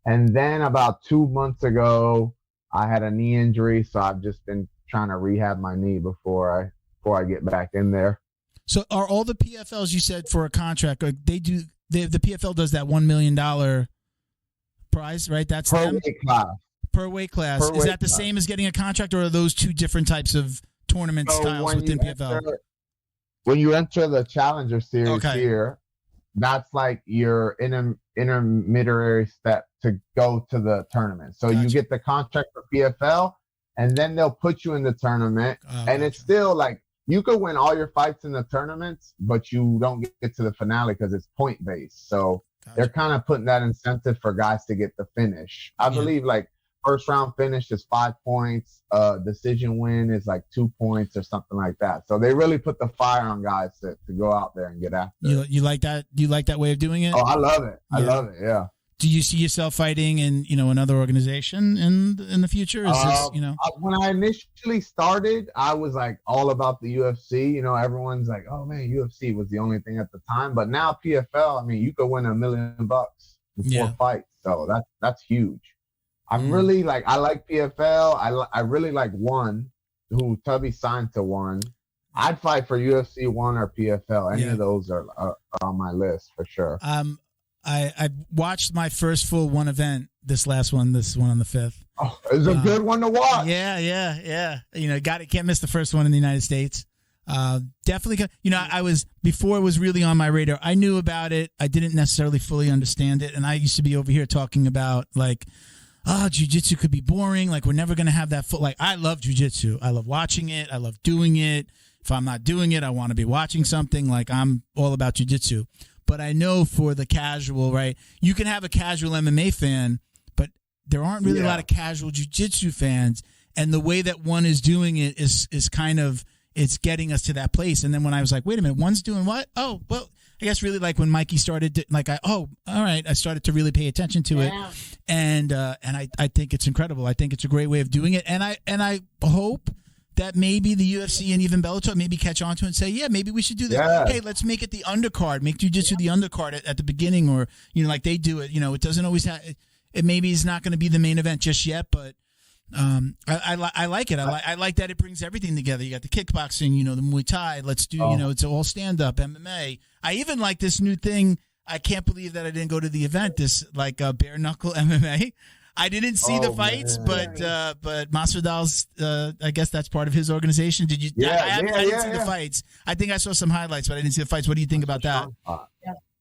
And then about 2 months ago, I had a knee injury. So I've just been trying to rehab my knee before I get back in there. So are all the PFLs you said for a contract, like the PFL does that $1 million prize, right? That's per them? weight class. Per weight class. Is that the same as getting a contract, or are those two different types of tournament styles within PFL? When you enter the Challenger Series here, that's like your intermediary step to go to the tournament. So you get the contract for PFL, and then they'll put you in the tournament. And it's still like you could win all your fights in the tournaments, but you don't get to the finale because it's point based. So they're kind of putting that incentive for guys to get the finish. I believe like first round finish is 5 points. Decision win is like 2 points or something like that. So they really put the fire on guys to go out there and get after it. You like that? Do you like that way of doing it? Oh, I love it. I love it. Yeah. Do you see yourself fighting in another organization in the future? Is this when I initially started, I was like all about the UFC. Everyone's like, oh man, UFC was the only thing at the time. But now PFL, I mean, you could win $1 million in 4 fights. So that's huge. I'm really like, I like PFL. I really like One, who Tubby signed to One. I'd fight for UFC One or PFL. Any of those are on my list for sure. I watched my first full One event, this one on the 5th. Oh, it's a good one to watch. Yeah. Can't miss the first one in the United States. Definitely. I was, before it was really on my radar, I knew about it. I didn't necessarily fully understand it. And I used to be over here talking about like, jiu-jitsu could be boring. Like, we're never going to have that like, I love jiu-jitsu. I love watching it. I love doing it. If I'm not doing it, I want to be watching something. Like, I'm all about jiu-jitsu. But I know for the casual, right, you can have a casual MMA fan, but there aren't really a lot of casual jiu-jitsu fans. And the way that One is doing it is kind of, it's getting us to that place. And then when I was like, wait a minute, One's doing what? Oh, well, I guess really like when Mikey started, all right, I started to really pay attention to it. And I think it's incredible. I think it's a great way of doing it. And I hope that maybe the UFC and even Bellator maybe catch on to and say, yeah, maybe we should do that. Yeah. Hey, let's make it the undercard. Make jiu-jitsu the undercard at the beginning, or like they do it. It doesn't always have. It maybe is not going to be the main event just yet, but I like it. I like that it brings everything together. You got the kickboxing, the Muay Thai. Let's do it's all stand up MMA. I even like this new thing. I can't believe that I didn't go to the event. This bare knuckle MMA. I didn't see the fights, but Masvidal's, I guess that's part of his organization. Did you? Yeah, I didn't see the fights. I think I saw some highlights, but I didn't see the fights. What do you think about that?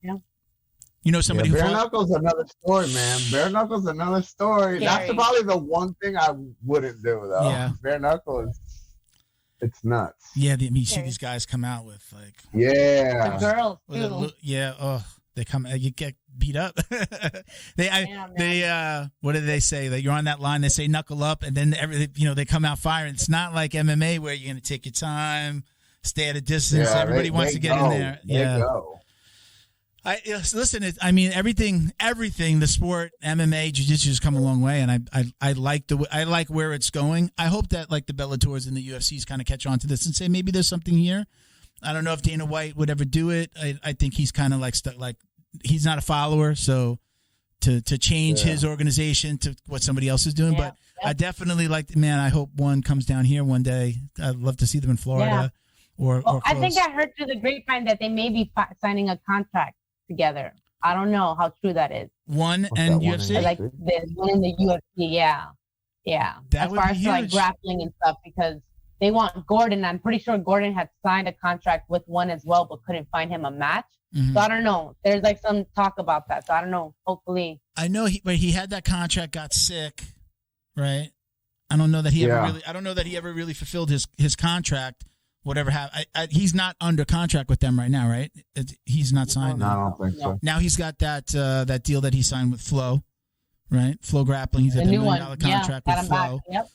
Yeah. Somebody who bare fought? knuckles another story, man. Bare knuckles another story. Scary. That's probably the one thing I wouldn't do though. Yeah. Bare knuckles, it's nuts. Yeah, you see these guys come out with Yeah. The girls with too. they come, you get beat up. What do they say? That you're on that line, they say knuckle up, and then they come out firing. It's not like MMA where you're going to take your time, stay at a distance. Everybody wants to get in there. They go. Listen. Everything. The sport, MMA, jiu-jitsu has come a long way, and I like where it's going. I hope that the Bellators and the UFCs kind of catch on to this and say maybe there's something here. I don't know if Dana White would ever do it. I think he's kind of he's not a follower, so to change his organization to what somebody else is doing. But I definitely I hope one comes down here one day. I'd love to see them in Florida or I think I heard through the grapevine that they may be signing a contract together. I don't know how true that is. One and UFC? There's one in the UFC, yeah. That as would far be as huge. grappling and stuff, because they want Gordon. I'm pretty sure Gordon had signed a contract with one as well, but couldn't find him a match. Mm-hmm. So I don't know. There's some talk about that. So I don't know. Hopefully. I know he had that contract, got sick, right? I don't know that he ever really fulfilled his contract. Whatever happened, he's not under contract with them right now, right? He's not signed. No, I don't think so. Now he's got that deal that he signed with Flow, right? Flow Grappling. He's got the $1 new million one. contract with Flow. Yep.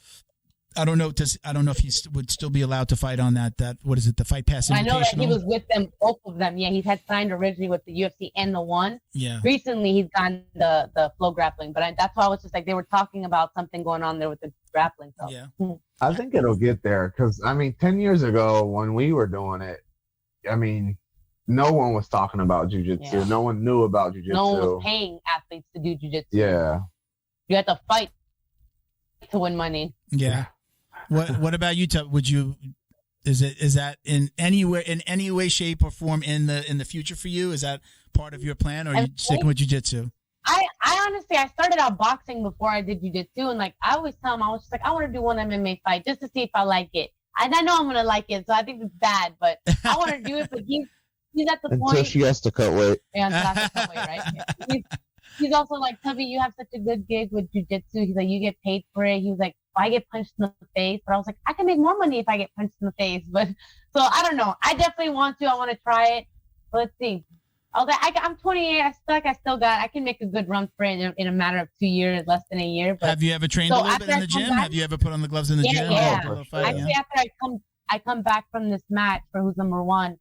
I don't know if he would still be allowed to fight on that. What is it? The Fight Pass Invitational? I know that he was with them, both of them. Yeah, he's had signed originally with the UFC and the one. Yeah. Recently, he's gotten the Flow Grappling, but that's why I was just they were talking about something going on there with the grappling. So. Yeah. I think it'll get there because 10 years ago when we were doing it, no one was talking about jiu-jitsu. Yeah. No one knew about jiu-jitsu. No one was paying athletes to do jiu-jitsu. Yeah. You had to fight to win money. Yeah. What about you, Tubby? Is that in any way, shape, or form in the future for you? Is that part of your plan, or are you sticking with jiu-jitsu? I honestly, I started out boxing before I did jiu-jitsu, and I always tell him, I was just I want to do one MMA fight just to see if I like it. And I know I'm gonna like it, so I think it's bad, but I want to do it. But he's at the point until she has to cut weight. Yeah, until I have to cut weight, right? Yeah. He's also like, Tubby, you have such a good gig with jiu-jitsu. He's like, you get paid for it. He was like, I get punched in the face, but I was like, I can make more money if I get punched in the face. But so I don't know. I definitely want to. I want to try it. But let's see. I was like, I'm 28. I can make a good run for it in a matter of 2 years, less than a year. But have you ever trained a little bit in the gym? Have you ever put on the gloves in the gym? Yeah. Actually, after I come back from this match for who's number one,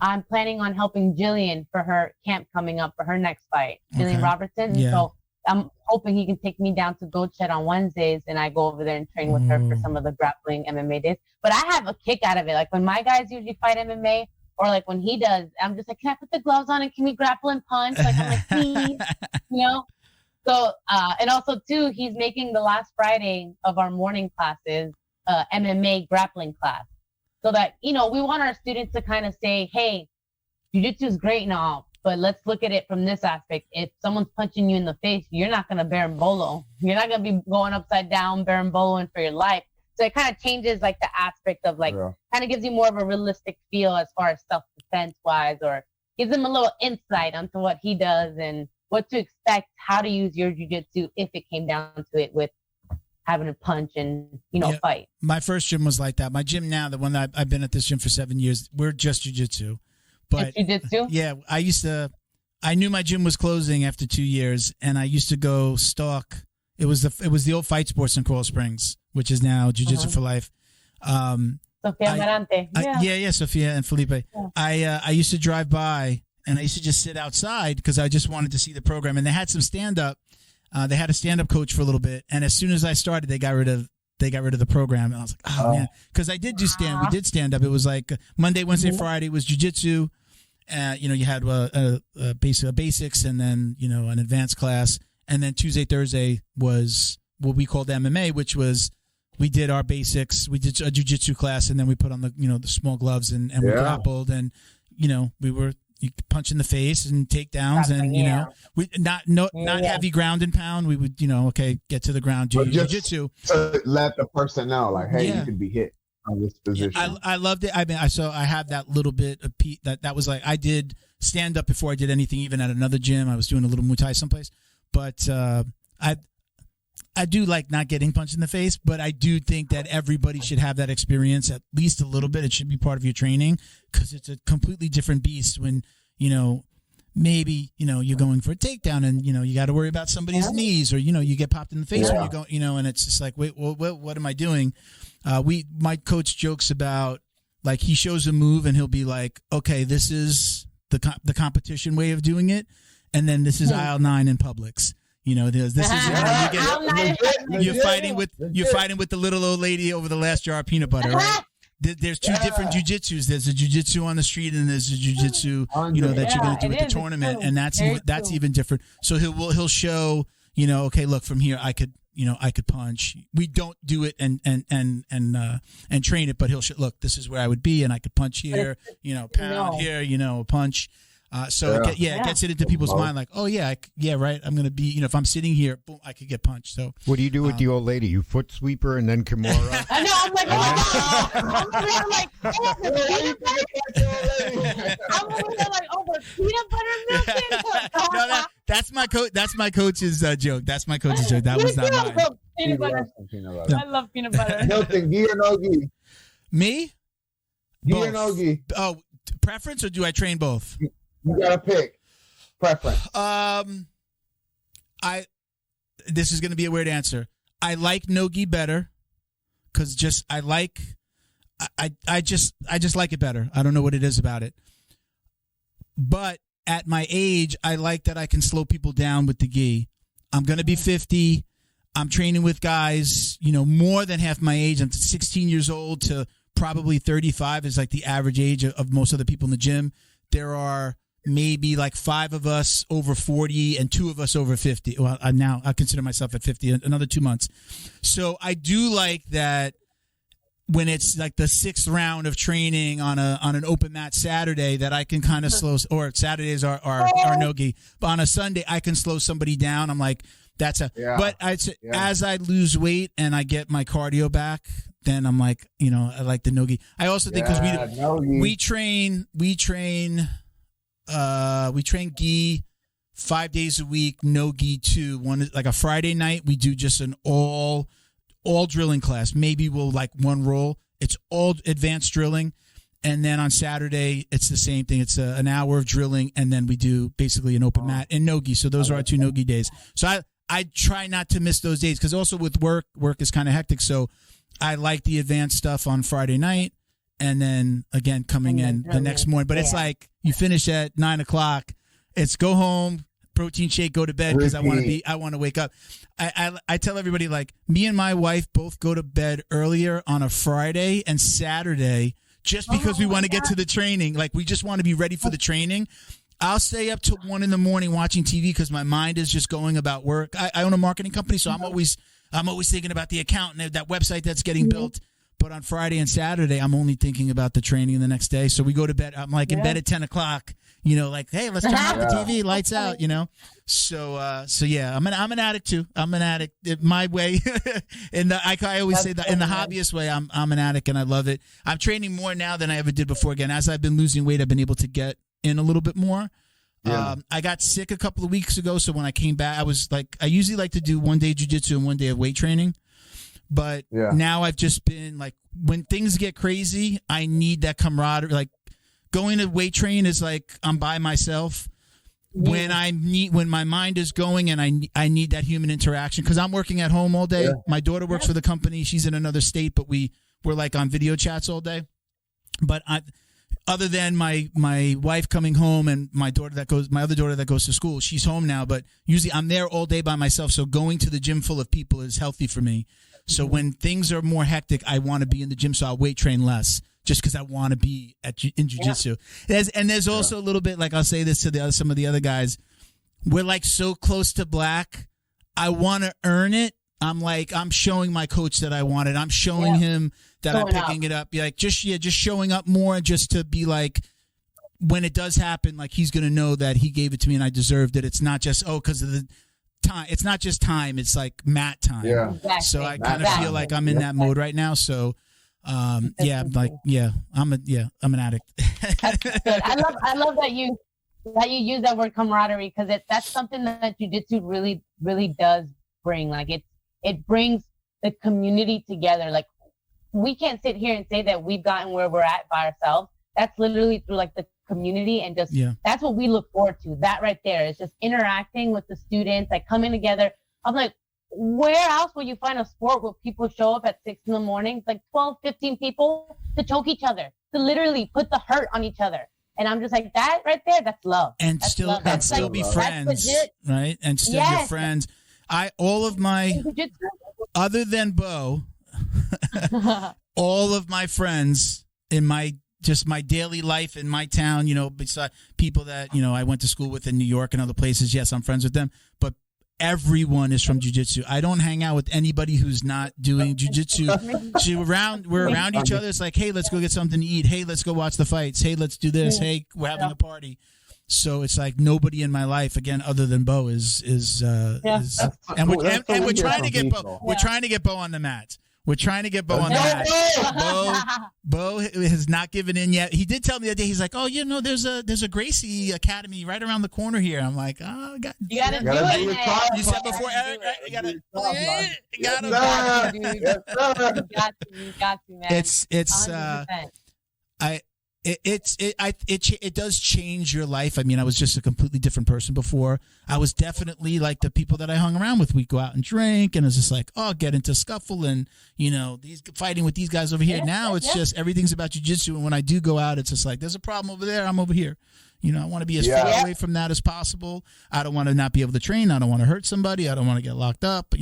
I'm planning on helping Jillian for her camp coming up for her next fight, Jillian Robertson. Yeah. So I'm hoping he can take me down to Goat Shed on Wednesdays, and I go over there and train with her for some of the grappling MMA days. But I have a kick out of it. When my guys usually fight MMA, or when he does, I'm just like, can I put the gloves on and can we grapple and punch? I'm like, please, So, and also too, he's making the last Friday of our morning classes, MMA grappling class. So that, we want our students to kind of say, hey, jiu-jitsu is great and all, but let's look at it from this aspect. If someone's punching you in the face, you're not going to berimbolo. You're not going to be going upside down, berimboloing for your life. So it kind of changes the aspect of kind of gives you more of a realistic feel as far as self-defense wise, or gives them a little insight onto what he does and what to expect, how to use your jiu-jitsu if it came down to it with having to punch and, fight. My first gym was like that. My gym now, the one that I've been at this gym for 7 years, we're just jiu-jitsu. But jiu-jitsu? Yeah, I knew my gym was closing after 2 years, and I used to go stalk. It was the old Fight Sports in Coral Springs, which is now Jiu-Jitsu for Life. Sofia Amarante. Yeah, Sofia and Felipe. Yeah. I used to drive by, and I used to just sit outside because I just wanted to see the program. And they had some stand-up. They had a stand-up coach for a little bit, and as soon as I started, they got rid of they got rid of the program. And I was like, oh man, because I did do we did stand up. It was like Monday, Wednesday, Friday was jiu-jitsu. You had a basics and then, an advanced class. And then Tuesday, Thursday was what we called MMA, which was we did our basics. We did a jiu-jitsu class, and then we put on the small gloves and we grappled. And, we were punch in the face and takedowns and, we not heavy ground and pound. We would, get to the ground, do jiu-jitsu. To let the person know, like, hey, you can be hit on this position. I loved it. I mean, I have that little bit of that was like, I did stand up before I did anything, even at another gym. I was doing a little Muay Thai someplace. But I do like not getting punched in the face, but I do think that everybody should have that experience at least a little bit. It should be part of your training because it's a completely different beast when, maybe, you're going for a takedown and, you got to worry about somebody's knees or, you get popped in the face when you're going, and it's just like, wait, well, what am I doing? My coach jokes about, like, he shows a move and he'll be like, okay, this is the competition way of doing it. And then this is aisle 9 in Publix. This is you're fighting with the little old lady over the last jar of peanut butter, right? There's two different jujitsus. There's a jujitsu on the street, and there's a jujitsu, that you're going to do at the tournament, and that's even different. So he'll show, okay, look, from here I could punch. We don't do it and train it, but he'll show, look, this is where I would be, and I could punch here, pound here, punch. It gets it into people's mind, like, oh yeah, right. I'm gonna be, if I'm sitting here, boom, I could get punched. So, what do you do with the old lady? You foot sweep her and then Kimura? I know. I'm like, I'm like, over peanut butter milk. No, that's my coach. That's my coach's joke. That's my coach's joke. That was not mine. Peanut butter. I love peanut butter. Hilton, gi or no gi? Me? Gi or no gi? Oh, preference, or do I train both? You gotta pick preference. This is gonna be a weird answer. I like no-gi better because I just like it better. I don't know what it is about it. But at my age, I like that I can slow people down with the gi. I'm gonna be 50. I'm training with guys, more than half my age. I'm 16 years old to probably 35 is like the average age of most of the people in the gym. There are maybe like 5 of us over 40 and 2 of us over 50. Well, now I consider myself at 50, another 2 months. So I do like that when it's like the 6th round of training on an open mat Saturday that I can kind of slow, or Saturdays are no-gi, but on a Sunday I can slow somebody down. I'm like, but as I lose weight and I get my cardio back, then I'm like, I like the no-gi. I also think because we train gi 5 days a week, no gi too. One is like a Friday night, we do just an all drilling class. Maybe we'll like one roll. It's all advanced drilling. And then on Saturday, it's the same thing. It's an hour of drilling, and then we do basically an open mat and no gi. So those are our 2 no gi days. So I try not to miss those days because also with work is kind of hectic. So I like the advanced stuff on Friday night. And then again, coming in the next morning. But it's like you finish at 9:00. It's go home, protein shake, go to bed because I want to wake up. I tell everybody, like, me and my wife both go to bed earlier on a Friday and Saturday just because we want to get to the training. Like, we just want to be ready for the training. I'll stay up till 1 a.m. watching TV because my mind is just going about work. I own a marketing company, so I'm always thinking about the account and that website that's getting built. But on Friday and Saturday, I'm only thinking about the training the next day. So we go to bed. I'm like in bed at 10:00. Like, hey, let's turn off the TV, lights out. So yeah, I'm an addict too. I'm an addict my way. I always say that in the hobbyist way, I'm an addict and I love it. I'm training more now than I ever did before. Again, as I've been losing weight, I've been able to get in a little bit more. Yeah. I got sick a couple of weeks ago, so when I came back, I usually like to do 1 day jiu-jitsu and 1 day of weight training. But now I've just been like, when things get crazy, I need that camaraderie. Like going to weight train is like I'm by myself. When my mind is going and I need that human interaction because I'm working at home all day. Yeah. My daughter works for the company. She's in another state, but we're like on video chats all day. But other than my wife coming home and my other daughter that goes to school, she's home now, but usually I'm there all day by myself. So going to the gym full of people is healthy for me. So when things are more hectic, I want to be in the gym. So I'll weight train less just because I want to be in jiu-jitsu. There's also a little bit, like I'll say this to some of the other guys. We're like so close to black. I want to earn it. I'm showing my coach that I want it. I'm showing him that I'm picking it up. Like just showing up more, just to be like, when it does happen, like he's gonna know that he gave it to me and I deserved it. It's not just because of the time. It's not just time. It's like mat time. Yeah. Exactly. So I kind of feel like I'm in that mode right now. So I'm an addict. That's good. I love that you use that word camaraderie, because that's something that jiu-jitsu really, really does bring. Like it brings the community together. Like, we can't sit here and say that we've gotten where we're at by ourselves. That's literally through like the community, and just that's what we look forward to. That right there is just interacting with the students, like coming together. I'm like, where else will you find a sport where people show up at 6 a.m, like 12, 15 people to choke each other, to literally put the hurt on each other? And I'm just like, that right there, that's love. And that's still love. and still like, be friends, right? And still your friends. All of my, other than Bo, all of my friends in my daily life in my town, besides people that, I went to school with in New York and other places. Yes, I'm friends with them, but everyone is from jiu-jitsu. I don't hang out with anybody who's not doing jiu-jitsu. So we're around each other. It's like, hey, let's go get something to eat. Hey, let's go watch the fights. Hey, let's do this. Hey, we're having a party. So it's like nobody in my life, again, other than Bo is and we're trying to get Bo. We're trying to get Bo on the mat. We're trying to get Bo on the mat. Bo has not given in yet. He did tell me that day. He's like, "Oh, there's a Gracie Academy right around the corner here." I'm like, "Oh, you gotta do it." You said before, Eric, right? You gotta You got to, man. It's 100%. It does change your life. I mean, I was just a completely different person before. I was definitely like the people that I hung around with. We'd go out and drink, and it's just like, get into scuffle and, these fighting with these guys over here. Now it's just everything's about jiu-jitsu, and when I do go out, it's just like, there's a problem over there, I'm over here. I want to be as far away from that as possible. I don't want to not be able to train. I don't want to hurt somebody. I don't want to get locked up,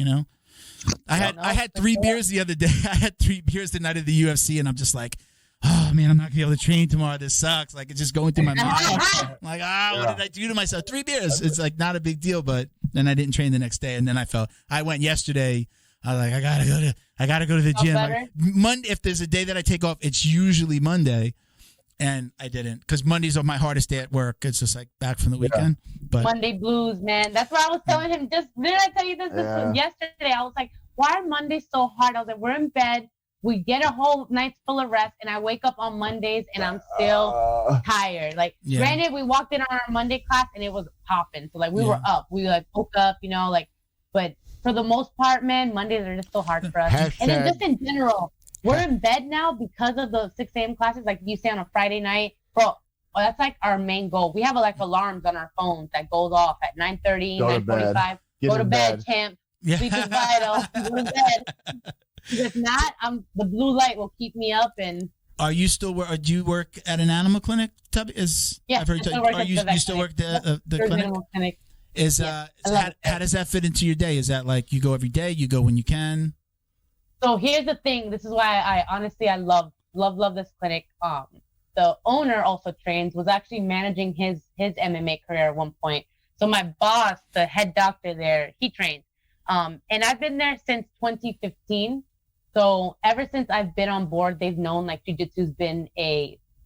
I had 3 beers the other day. I had 3 beers the night of the UFC, and I'm just like, oh man, I'm not gonna be able to train tomorrow. This sucks. Like, it's just going through my mind. I'm like, what did I do to myself? 3 beers. It's like not a big deal, but then I didn't train the next day, and then I went yesterday. I was like, I gotta go to the gym. Like, Monday, if there's a day that I take off, it's usually Monday, and I didn't, because Monday's my hardest day at work. It's just like back from the weekend. But Monday blues, man. That's what I was telling him. Didn't I tell you this yesterday? I was like, why are Mondays so hard? I was like, we're in bed. We get a whole night's full of rest, and I wake up on Mondays, and I'm still tired. Like, granted, we walked in on our Monday class, and it was popping. So, like, we were up. We, like, woke up, but for the most part, man, Mondays are just so hard for us. And then just in general, we're in bed now because of the 6 a.m. classes, like you say on a Friday night. Bro, that's, like, our main goal. We have, like, alarms on our phones that goes off at 9:30, 9:45. Go to bed, champ. Sleep is vital. Go to bed. If not, the blue light will keep me up. And are you still do you work at an animal clinic, Tubby? I've heard you still work the clinic? How does that fit into your day? Is that like you go every day? You go when you can? So here's the thing. This is why I love this clinic. The owner also trains. Was actually managing his MMA career at one point. So my boss, the head doctor there, he trains. And I've been there since 2015. So ever since I've been on board, they've known like jiu-jitsu's been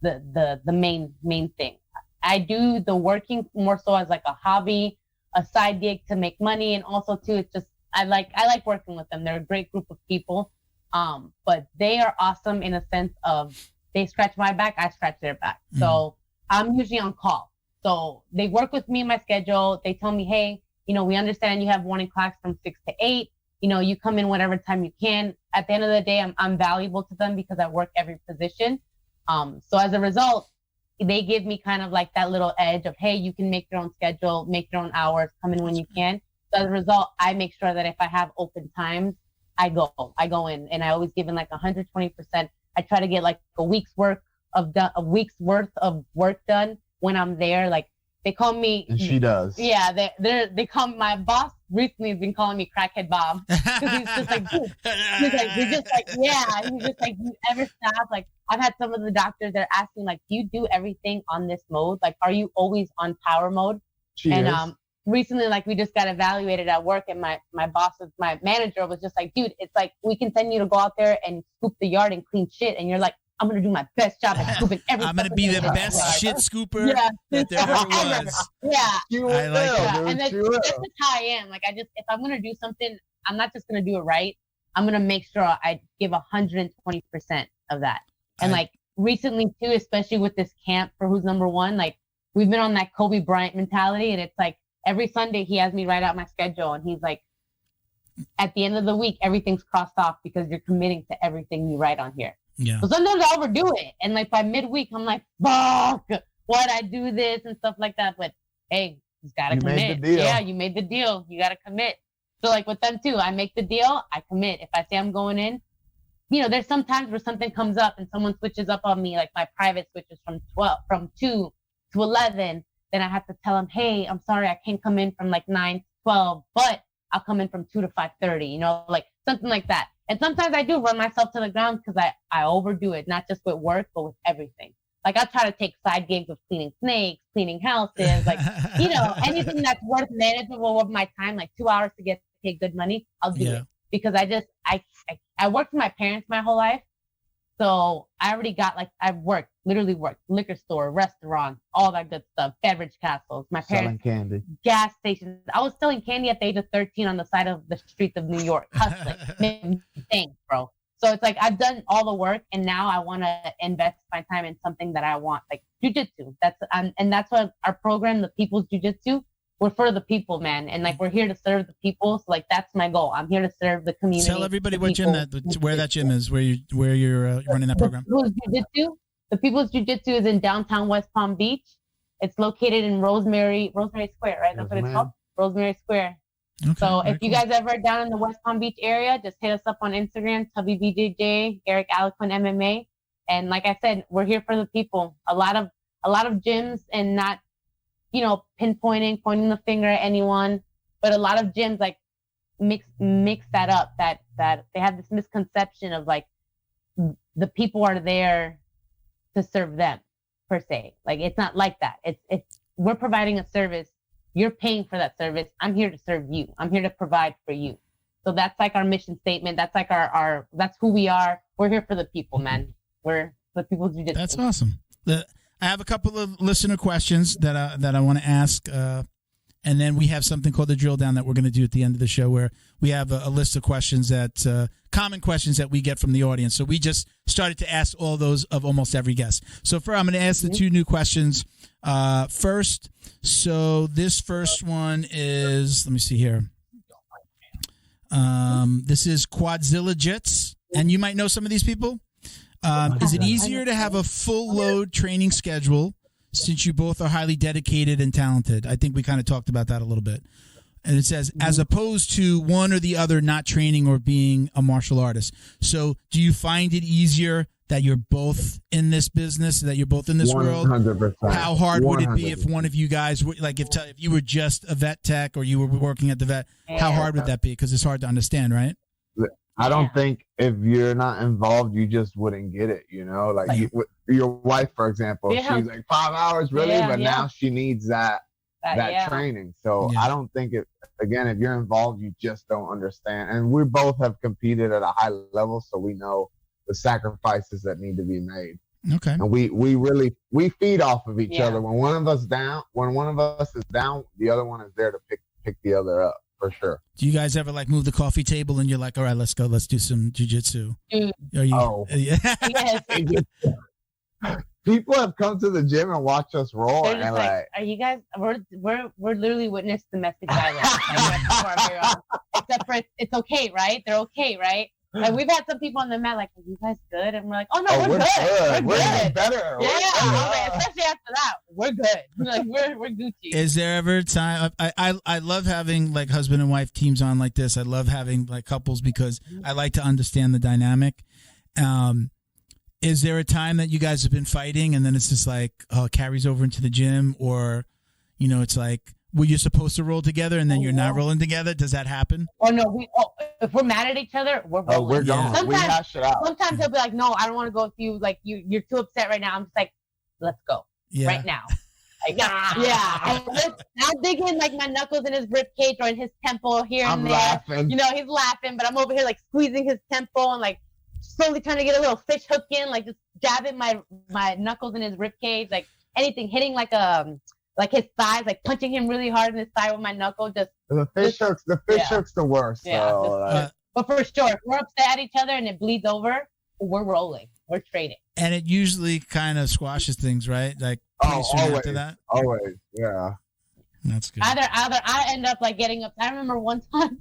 the main thing. I do the working more so as like a hobby, a side gig to make money, and also too, it's just I like working with them. They're a great group of people, but they are awesome in a sense of they scratch my back, I scratch their back. Mm-hmm. So I'm usually on call. So they work with me in my schedule. They tell me, hey, we understand you have morning class from 6 to 8. You come in whatever time you can. At the end of the day, I'm valuable to them because I work every position. So as a result, they give me kind of like that little edge of, hey, you can make your own schedule, make your own hours, come in when you can. So as a result, I make sure that if I have open times, I go in, and I always give in like 120%. I try to get like a week's work a week's worth of work done when I'm there. Like they call me, and she does. Yeah, they call my boss recently has been calling me Crackhead Bob because he's just like, dude. He's just like, yeah, he's just like, you ever stop? Like I've had some of the doctors that are asking like, do you do everything on this mode? Like, are you always on power mode? Recently, like we just got evaluated at work, and my my manager was just like, dude, it's like we can send you to go out there and scoop the yard and clean shit, and you're like, I'm gonna do my best job at scooping everything. I'm gonna be the best shit scooper that there ever was. Yeah, I like that. And that's just how I am. Like if I'm gonna do something, I'm not just gonna do it right. I'm gonna make sure I give 120% of that. And like recently too, especially with this camp for Who's Number One, like we've been on that Kobe Bryant mentality, and it's like every Sunday he has me write out my schedule, and he's like, at the end of the week, everything's crossed off because you're committing to everything you write on here. Yeah. So sometimes I overdo it, and like by midweek, I'm like, fuck, why'd I do this and stuff like that? But hey, you gotta commit. Made the deal. Yeah, you made the deal. You gotta commit. So like with them too, I make the deal, I commit. If I say I'm going in, there's some times where something comes up and someone switches up on me, like my private switches from 2 to 11. Then I have to tell them, hey, I'm sorry, I can't come in from like 9 to 12, but I'll come in from 2 to 5:30, like something like that. And sometimes I do run myself to the ground because I overdo it, not just with work, but with everything. Like I try to take side gigs of cleaning snakes, cleaning houses, like, anything that's worth manageable of my time, like 2 hours to get paid good money, I'll do it. Because I worked for my parents my whole life. So I already got I've literally worked, liquor store, restaurant, all that good stuff, beverage castles. My parents, selling candy, gas stations. I was selling candy at the age of 13 on the side of the streets of New York, hustling. Thanks, bro. So it's like I've done all the work, and now I want to invest my time in something that I want, like jiu-jitsu. And that's what our program, the People's Jiu-Jitsu, we're for the people, man. And like, we're here to serve the people. So like, that's my goal. I'm here to serve the community. Tell everybody where that gym is, where you're running that program. The People's Jiu-Jitsu is in downtown West Palm Beach. It's located in Rosemary Square, right? That's what it's called? Rosemary Square. Okay, so if you guys ever down in the West Palm Beach area, just hit us up on Instagram, Tubby BJJ, Eric Alequin MMA. And like I said, we're here for the people. A lot of gyms, and not, pointing the finger at anyone, but a lot of gyms like mix that up, that they have this misconception of like the people are there to serve them per se. Like it's not like that. It's we're providing a service. You're paying for that service. I'm here to serve you. I'm here to provide for you. So that's like our mission statement. That's like our that's who we are. We're here for the people, man. We're the People's Jiu-Jitsu. That's awesome. I have a couple of listener questions that I want to ask, and then we have something called the drill down that we're going to do at the end of the show, where we have a list of questions common questions that we get from the audience. So we just started to ask all those of almost every guest. So I'm going to ask the two new questions first. So this first one is, let me see here. This is Quadzilla Jits, and you might know some of these people. Is it easier to have a full load training schedule since you both are highly dedicated and talented? I think we kind of talked about that a little bit. And it says, as opposed to one or the other not training or being a martial artist. So do you find it easier that you're both in this business, that you're both in this 100%. World? How hard 100%. Would it be if one of you guys, like if you were just a vet tech or you were working at the vet, how hard would that be? Because it's hard to understand, right? I don't think if you're not involved, you just wouldn't get it, Like your wife, for example, she's like 5 hours, really? But now she needs that training. So I don't think again, if you're involved, you just don't understand. And we both have competed at a high level, so we know the sacrifices that need to be made. Okay. And we feed off of each other. When one of us is down, the other one is there to pick the other up. For sure. Do you guys ever like move the coffee table and you're like, all right, let's go, let's do some jiu-jitsu? Yes. People have come to the gym and watched us roll, and like, are you guys? We're literally witness domestic violence. Except for it's okay, right? They're okay, right? Like we've had some people on the mat like, are you guys good? And we're like, oh no, we're good. We're good. Better. Yeah. Especially after that, we're good. Like we're Gucci. Is there ever a time? I love having like husband and wife teams on like this. I love having like couples because I like to understand the dynamic. Is there a time that you guys have been fighting and then it's just like, oh, it carries over into the gym, or, you know, it's like, were you supposed to roll together and then you're not rolling together? Does that happen? Oh no, if we're mad at each other, we're rolling. Oh, we're gone. Sometimes, we hash it out. Sometimes he'll be like, no, I don't want to go with you. Like you're too upset right now. I'm just like, let's go right now. Like, yeah. I'm digging like my knuckles in his rib cage or in his temple here and there. Laughing. You know, he's laughing, but I'm over here like squeezing his temple and like slowly trying to get a little fish hook in, like just jabbing my knuckles in his rib cage, like anything, hitting like his thighs, like punching him really hard in his thigh with my knuckle. Just the fish hooks the worst. Yeah, So, but for sure, if we're upset at each other and it bleeds over, we're rolling. We're trading. And it usually kind of squashes things, right? Like pretty soon always, after that. Always, yeah. That's good. Either I end up like getting up. I remember one time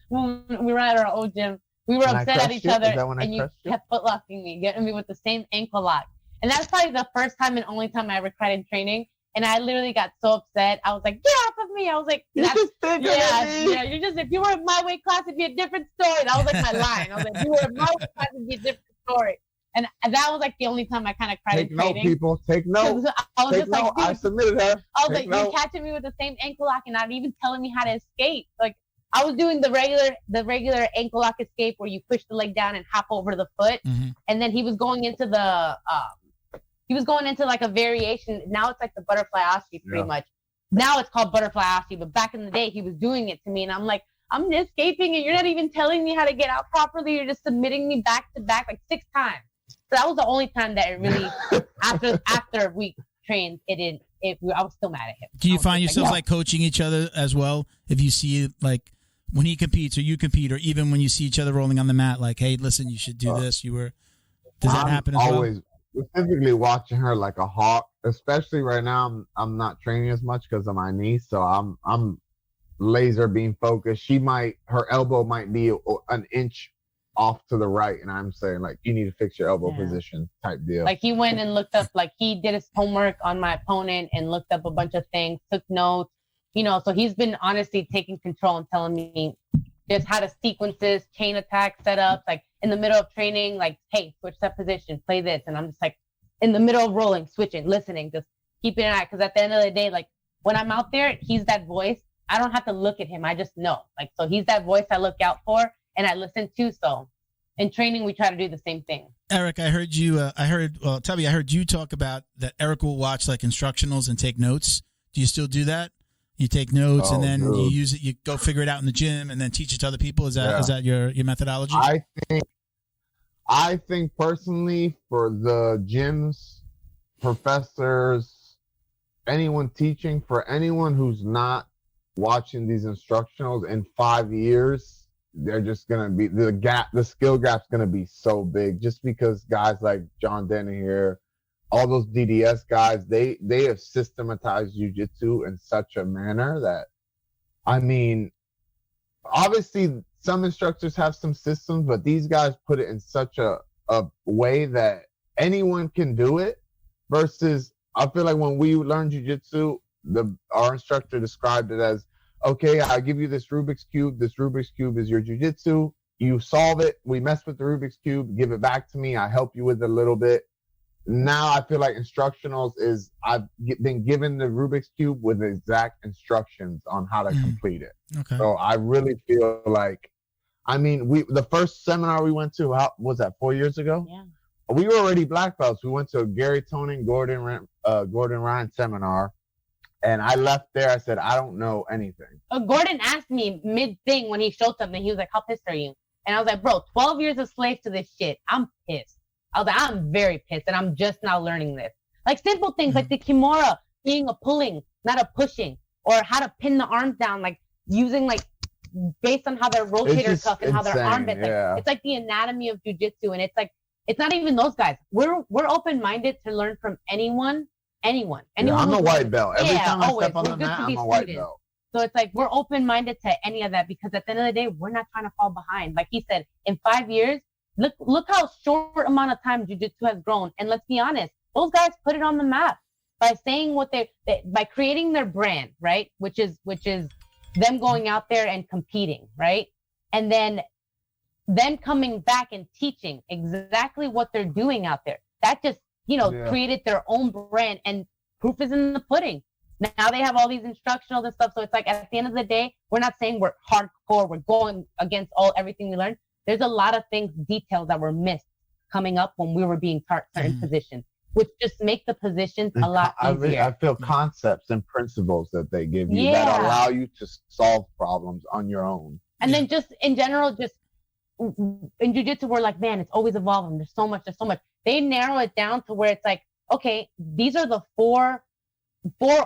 when we were at our old gym, we were upset at each other, and you kept footlocking me, getting me with the same ankle lock. And that's probably the first time and only time I ever cried in training. And I literally got so upset. I was like, get off of me. I was like, you're just bigger than me. Yeah, you're just, if you were in my weight class, it'd be a different story. That was like my line. I was like, if you were in my weight class, it'd be a different story. And that was like the only time I kind of cried in training. Take note, people. Take note. I was just like, I submitted her. I was like, you're catching me with the same ankle lock and not even telling me how to escape. Like, I was doing the regular ankle lock escape where you push the leg down and hop over the foot. Mm-hmm. And then he was going into like a variation. Now it's like the butterfly ashi pretty much. Now it's called butterfly ashi, but back in the day he was doing it to me and I'm like, I'm escaping and you're not even telling me how to get out properly. You're just submitting me back to back like 6 times. So that was the only time that it really, after we trained, I was still mad at him. Do you find yourselves like coaching each other as well? If you see like when he competes or you compete, or even when you see each other rolling on the mat, like, hey, listen, you should do this. Does that happen as always, specifically watching her like a hawk, especially right now. I'm not training as much because of my knee, so I'm laser beam focused. Her elbow might be an inch off to the right, and I'm saying like, you need to fix your elbow position type deal. Like he went and looked up, like he did his homework on my opponent and looked up a bunch of things, took notes, you know, so he's been honestly taking control and telling me just how to sequences, chain attack setups, like in the middle of training, like, hey, switch that position, play this. And I'm just like in the middle of rolling, switching, listening, just keeping an eye. Because at the end of the day, like when I'm out there, he's that voice. I don't have to look at him. I just know. Like, so he's that voice I look out for and I listen to. So in training, we try to do the same thing. Eric, I heard you, Tubby, I heard you talk about that Eric will watch like instructionals and take notes. Do you still do that? You take notes and then you use it, you go figure it out in the gym and then teach it to other people. Is that your methodology? I think personally for the gyms, professors, anyone teaching, for anyone who's not watching these instructionals in 5 years, they're just going to be, the skill gap's going to be so big just because guys like John Denny here, all those DDS guys, they have systematized jiu-jitsu in such a manner that, I mean, obviously some instructors have some systems, but these guys put it in such a way that anyone can do it versus, I feel like when we learn jiu-jitsu, our instructor described it as, okay, I give you this Rubik's Cube. This Rubik's Cube is your jiu-jitsu. You solve it. We mess with the Rubik's Cube. Give it back to me. I help you with it a little bit. Now I feel like instructionals is I've been given the Rubik's Cube with exact instructions on how to complete it. Okay. So I really feel like, I mean, the first seminar we went to, how was that, 4 years ago? Yeah. We were already black belts. We went to a Gary Tonin, Gordon Ryan seminar. And I left there. I said, I don't know anything. Gordon asked me mid-thing when he showed something. He was like, how pissed are you? And I was like, bro, 12 years of slave to this shit. I'm pissed. I was like, I'm very pissed, and I'm just now learning this. Like simple things like the Kimura being a pulling, not a pushing, or how to pin the arms down, like using like based on how their rotator cuff and how their arm bends. Like, it's like the anatomy of jiu-jitsu, and it's like it's not even those guys. We're open-minded to learn from anyone. Yeah, I'm a white belt. Every time I step on the mat, I'm a white belt. So it's like we're open-minded to any of that because at the end of the day, we're not trying to fall behind. Like he said, in 5 years. Look how short amount of time jiu-jitsu has grown. And let's be honest, those guys put it on the map by saying what by creating their brand, right? Which is them going out there and competing, right? And then coming back and teaching exactly what they're doing out there. that just, created their own brand, and proof is in the pudding. Now they have all these instructionals and stuff. So it's like, at the end of the day, we're not saying we're hardcore. We're going against everything we learned. There's a lot of things, details that were missed coming up when we were being taught certain positions, which just make the positions a lot easier. I feel concepts and principles that they give you that allow you to solve problems on your own. And then just in general, just in jiu-jitsu, we're like, man, it's always evolving. There's so much. They narrow it down to where it's like, okay, these are the four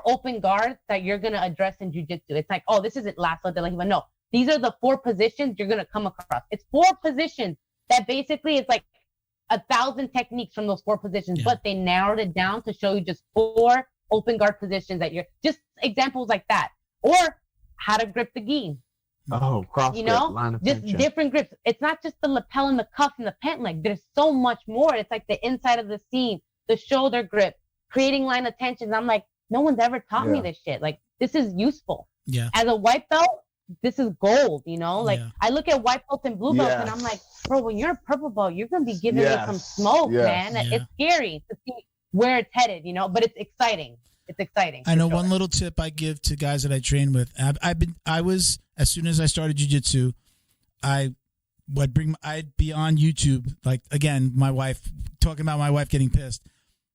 open guards that you're going to address in jiu-jitsu. It's like, oh, this isn't lasso de la jiba. No, these are the 4 positions you're going to come across. It's 4 positions that basically it's like 1,000 techniques from those 4 positions, but they narrowed it down to show you just 4 open guard positions that you're just examples like that, or how to grip the gi. Oh, cross grip, line of just tension. Different grips. It's not just the lapel and the cuff and the pant leg. There's so much more. It's like the inside of the seam, the shoulder grip, creating line of tensions. I'm like, no one's ever taught me this shit. Like, this is useful. Yeah. As a white belt, this is gold, Like, I look at white belts and blue belts and I'm like, bro, when you're a purple belt, you're going to be giving me some smoke, man. Yeah. It's scary to see where it's headed, but it's exciting. It's exciting. I know one little tip I give to guys that I train with. As soon as I started jiu-jitsu, I'd be on YouTube. Like, again, talking about my wife getting pissed.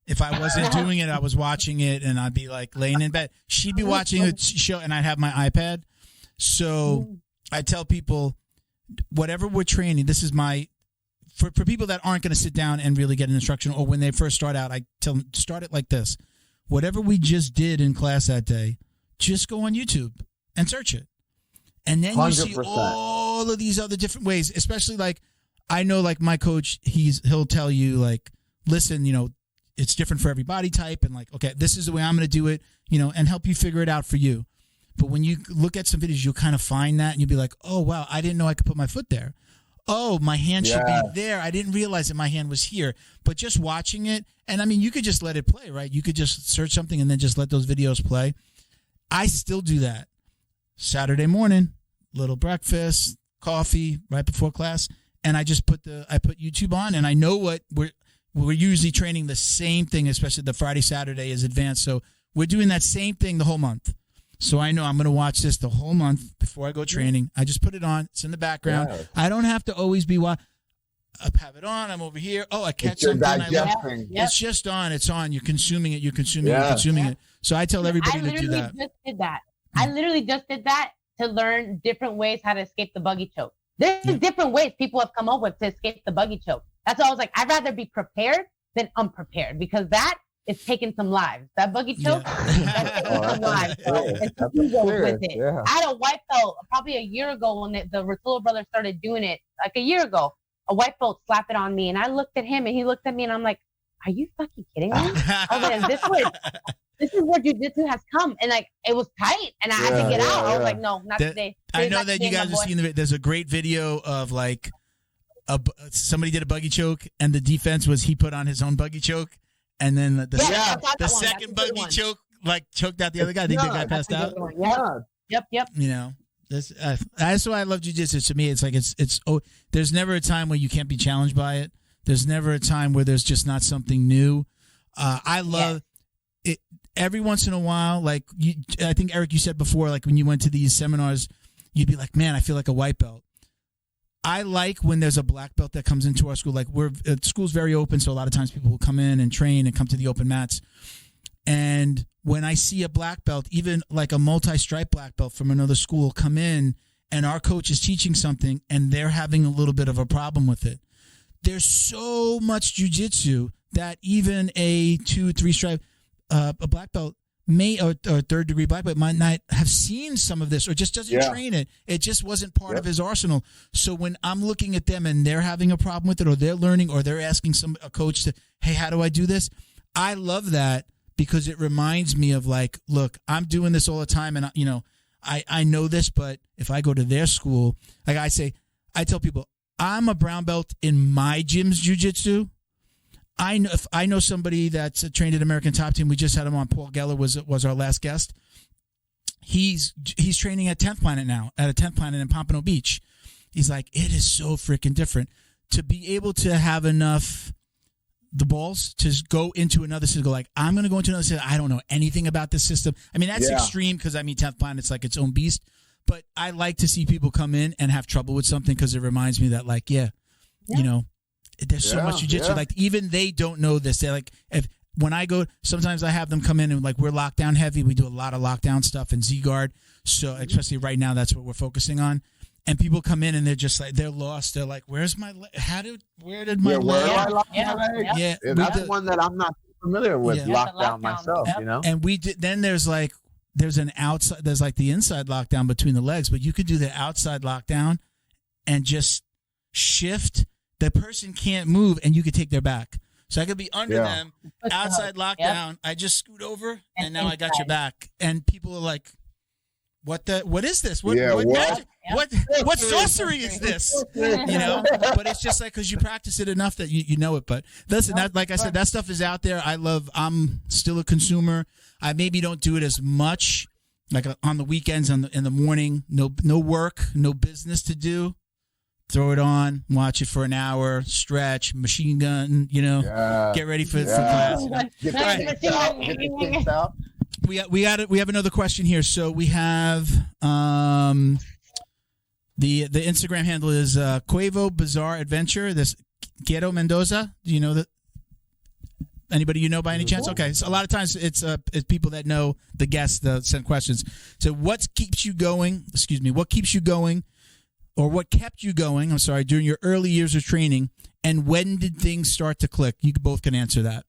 If I wasn't doing it, I was watching it, and I'd be like laying in bed. She'd be watching a show, and I'd have my iPad. So I tell people, whatever we're training, this is for people that aren't going to sit down and really get an instruction, or when they first start out, I tell them, start it like this. Whatever we just did in class that day, just go on YouTube and search it. And then 100%. You see all of these other different ways, especially like, I know like my coach, he'll tell you like, listen, it's different for every body type, and like, okay, this is the way I'm going to do it, and help you figure it out for you. But when you look at some videos, you'll kind of find that and you'll be like, oh, wow, I didn't know I could put my foot there. Oh, my hand should be there. I didn't realize that my hand was here. But just watching it, and I mean, you could just let it play, right? You could just search something and then just let those videos play. I still do that. Saturday morning, little breakfast, coffee right before class, and I just put YouTube on, and I know what we're usually training the same thing, especially the Friday, Saturday is advanced. So we're doing that same thing the whole month. So I know I'm going to watch this the whole month before I go training. I just put it on. It's in the background. Yeah. I don't have to always be I have it on. I'm over here. Oh, I catch something. It's just on. It's on. You're consuming it. You're consuming it. So I tell everybody to do that. I literally just did that to learn different ways how to escape the buggy choke. There's different ways people have come up with to escape the buggy choke. That's why I was like, I'd rather be prepared than unprepared, because that is taking some lives. That buggy choke, that's taking some lives. With it. Yeah. I had a white belt probably a year ago when the Russell brothers started doing it, like a year ago. A white belt slapped it on me, and I looked at him, and he looked at me, and I'm like, are you fucking kidding me? I was like, this is where jiu-jitsu has come. And like, it was tight, and I had to get out. I was like, no, not today. I know that you guys have seen there's a great video of like, somebody did a buggy choke, and the defense was he put on his own buggy choke, and then the second buggy choke like choked out the other guy. I think the guy passed out. Yep. That's why I love jiu-jitsu. To me, it's like there's never a time where you can't be challenged by it. There's never a time where there's just not something new. I love it. Every once in a while, like I think Eric, you said before, like when you went to these seminars, you'd be like, man, I feel like a white belt. I like when there's a black belt that comes into our school. Like school's very open, so a lot of times people will come in and train and come to the open mats. And when I see a black belt, even like a multi-stripe black belt from another school come in, and our coach is teaching something and they're having a little bit of a problem with it. There's so much jiu-jitsu that even a 2-3 stripe, a black belt or third degree black belt might not have seen some of this, or just doesn't train it. It just wasn't part of his arsenal. So when I'm looking at them and they're having a problem with it, or they're learning, or they're asking a coach to, hey, how do I do this? I love that, because it reminds me of like, look, I'm doing this all the time, and I know this, but if I go to their school, like I tell people, I'm a brown belt in my gym's jiu-jitsu. If I know somebody that's trained at American Top Team. We just had him on. Paul Geller was our last guest. He's training at 10th Planet now, at a 10th Planet in Pompano Beach. He's like, it is so freaking different to be able to have enough the balls to go into another system. Go like, I'm going to go into another system. I don't know anything about this system. I mean, that's extreme because, I mean, 10th Planet's like its own beast. But I like to see people come in and have trouble with something because it reminds me that, like, you know, there's so much jiu-jitsu. Like, even they don't know this. They're like, when I go, sometimes I have them come in and, like, we're lockdown heavy. We do a lot of lockdown stuff and Z-guard. So, especially right now, that's what we're focusing on. And people come in and they're just like, they're lost. They're like, where's my leg? Where did my leg? Yeah, that's one that I'm not familiar with. Lockdown myself, you know. And we did. Then there's like the inside lockdown between the legs, but you could do the outside lockdown and just shift. The person can't move, and you could take their back. So I could be under them, outside lockdown. I just scoot over, and now I got your back. And people are like, what is this? What sorcery is this? You know, but it's just like, because you practice it enough that you know it. But listen, like I said, that stuff is out there. I'm still a consumer. I maybe don't do it as much, like on the weekends, in the morning. No work, no business to do. Throw it on, watch it for an hour, stretch, machine gun. You know, get ready for class. Get the kinks out. We have another question here. So we have the Instagram handle is Cuevo Bizarre Adventure. This Quiero Mendoza. Do you know that? Anybody you know by any chance? Okay, so a lot of times it's people that know the guests that send questions. So what keeps you going? Excuse me. What keeps you going, or what kept you going? I'm sorry, during your early years of training, and when did things start to click? You both can answer that.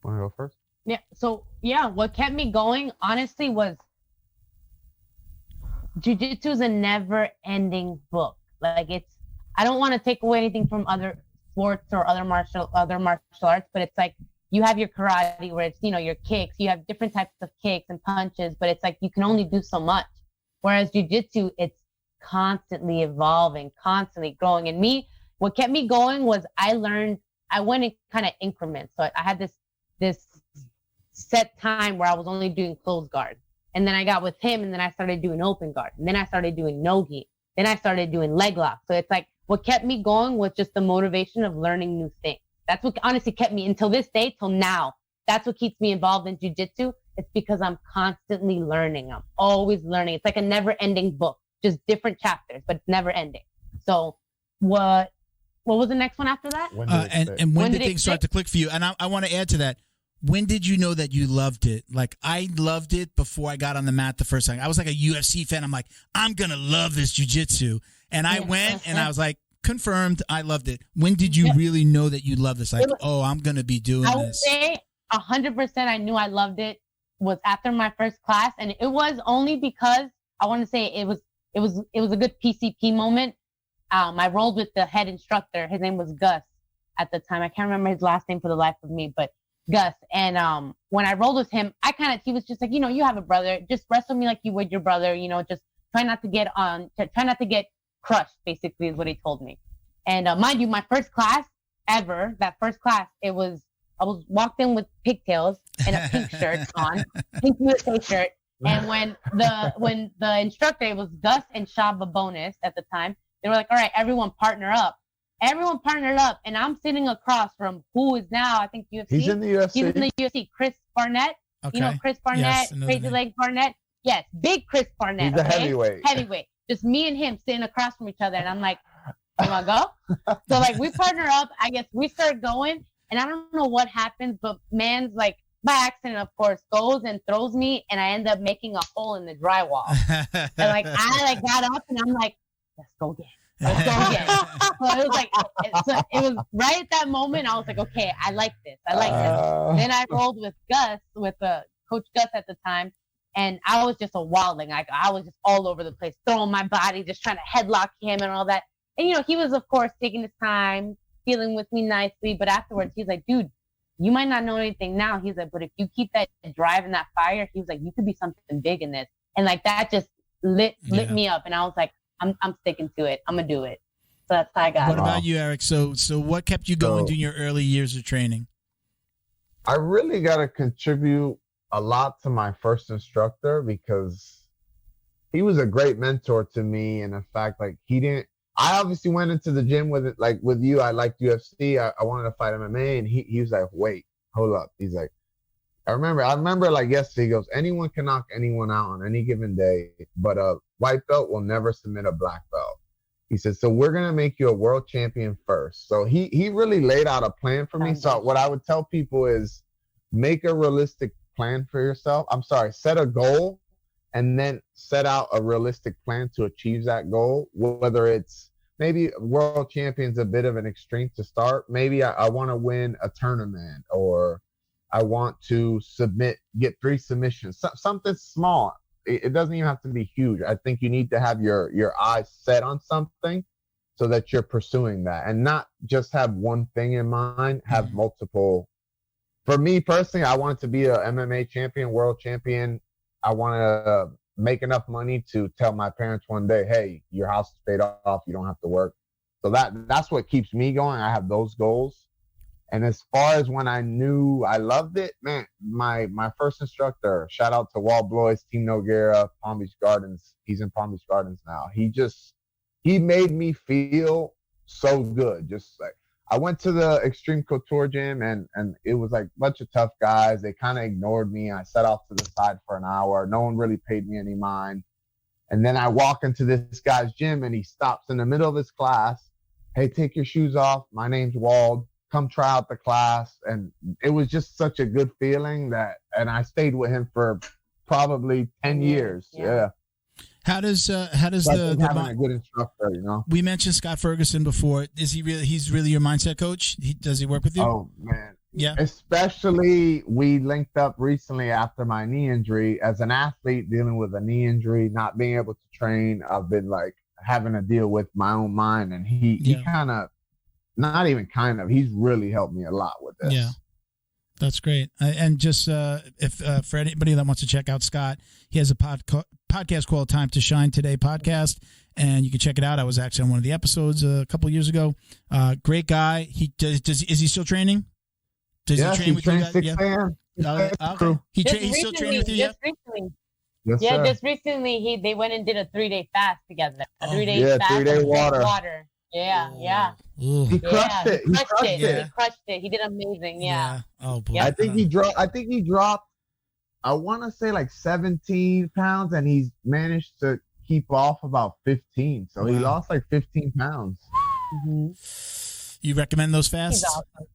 Want to go first? Yeah. So what kept me going, honestly, was jiu-jitsu is a never-ending book. Like, I don't want to take away anything from other sports or other martial arts, but it's like you have your karate where it's, you know, your kicks. You have different types of kicks and punches, but it's like you can only do so much. Whereas jiu-jitsu, it's constantly evolving, constantly growing. And what kept me going was I went in kind of increments. So I had this set time where I was only doing closed guard. And then I got with him, and then I started doing open guard. And then I started doing no-gi. Then I started doing leg lock. So it's like what kept me going was just the motivation of learning new things. That's what honestly kept me until this day, till now. That's what keeps me involved in jiu-jitsu. It's because I'm constantly learning. I'm always learning. It's like a never-ending book, just different chapters, but it's never ending. So what was the next one after that? When did things start to click for you? And I want to add to that. When did you know that you loved it? Like, I loved it before I got on the mat the first time. I was like a UFC fan. I'm like, I'm going to love this jiu-jitsu. And I went and I was like, confirmed, I loved it. When did you really know that you loved this? Like, I'm going to be doing this. I would say 100% I knew I loved it was after my first class. And it was only because I want to say it was a good PCP moment. I rolled with the head instructor. His name was Gus at the time. I can't remember his last name for the life of me, but Gus. And when I rolled with him, he was just like, you know, you have a brother, just wrestle me like you would your brother, you know, just try not to get crushed, basically, is what he told me. And mind you, my first class ever, I was walked in with pigtails and a pink shirt on, pink USA shirt. And when the instructor, it was Gus and Shaba Bonus at the time, they were like, all right, everyone partner up. Everyone partnered up, and I'm sitting across from who is now, I think, UFC. He's in the UFC. He's in the UFC. Chris Barnett. Okay. You know Chris Barnett, Crazy Legs Barnett. Yes, big Chris Barnett. He's a heavyweight. Heavyweight. Just me and him sitting across from each other, and I'm like, you want to go? So, like, we partner up. I guess we start going, and I don't know what happens, but man's, like, by accident, of course, goes and throws me, and I end up making a hole in the drywall. And, like, I got up, and I'm like, let's go again. Let's go again. So it was like, it was right at that moment. I was like, okay, I like this. Then I rolled with Gus, with Coach Gus at the time, and I was just a wildling. Like, I was just all over the place, throwing my body, just trying to headlock him and all that. And, you know, he was, of course, taking his time, dealing with me nicely. But afterwards, he's like, dude, you might not know anything now. He's like, but if you keep that drive and that fire, he was like, you could be something big in this. And, like, that just lit me up. And I was like, I'm sticking to it. I'm gonna do it. So that's how I got it. What about you, Eric? So what kept you going during your early years of training? I really got to contribute a lot to my first instructor because he was a great mentor to me. And in fact, like, he didn't I obviously went into the gym with it, like with you. I liked UFC. I wanted to fight MMA, and he was like, "Wait, hold up." He's like, I remember like yesterday. He goes, "Anyone can knock anyone out on any given day, but a white belt will never submit a black belt." He said, "So we're gonna make you a world champion first." So he really laid out a plan for me. So what I would tell people is, make a realistic plan for yourself. I'm sorry, set a goal. And then set out a realistic plan to achieve that goal. Whether it's maybe world champion's a bit of an extreme to start. Maybe I want to win a tournament, or I want to get 3 submissions. Something small. It doesn't even have to be huge. I think you need to have your eyes set on something so that you're pursuing that, and not just have one thing in mind. Have multiple. For me personally, I want to be a MMA champion, world champion. I want to make enough money to tell my parents one day, "Hey, your house is paid off. You don't have to work." So that's what keeps me going. I have those goals. And as far as when I knew I loved it, man, my first instructor, shout out to Wall Blois, Team Noguera, Palm Beach Gardens. He's in Palm Beach Gardens now. He made me feel so good. Just like, I went to the Extreme Couture gym, and it was like a bunch of tough guys. They kind of ignored me. I sat off to the side for an hour. No one really paid me any mind. And then I walk into this guy's gym, and he stops in the middle of his class. "Hey, take your shoes off. My name's Wald. Come try out the class." And it was just such a good feeling and I stayed with him for probably 10 years. Yeah. How does having a good instructor, you know? We mentioned Scott Ferguson before. Is he really? He's really your mindset coach? Does he work with you? Oh man, yeah. Especially we linked up recently after my knee injury. As an athlete dealing with a knee injury, not being able to train, I've been like having to deal with my own mind, and he kind of, not even kind of, he's really helped me a lot with this. Yeah. That's great. And just if for anybody that wants to check out Scott, he has a podcast called Time to Shine Today podcast, and you can check it out. I was actually on one of the episodes a couple of years ago. Great guy. He is he still training? Does he train with you guys? 6 a.m. Okay. He's still training with you? Just recently. Yes, yeah, sir. just recently they went and did a 3-day fast together. A 3-day fast. 3-day water. Yeah, yeah. Ooh. He crushed it. He crushed it. He did amazing. Yeah. Oh boy. Yeah. I think he dropped. I want to say like 17 pounds, and he's managed to keep off about 15. So he lost like 15 pounds. Mm-hmm. You recommend those fasts? He's awesome.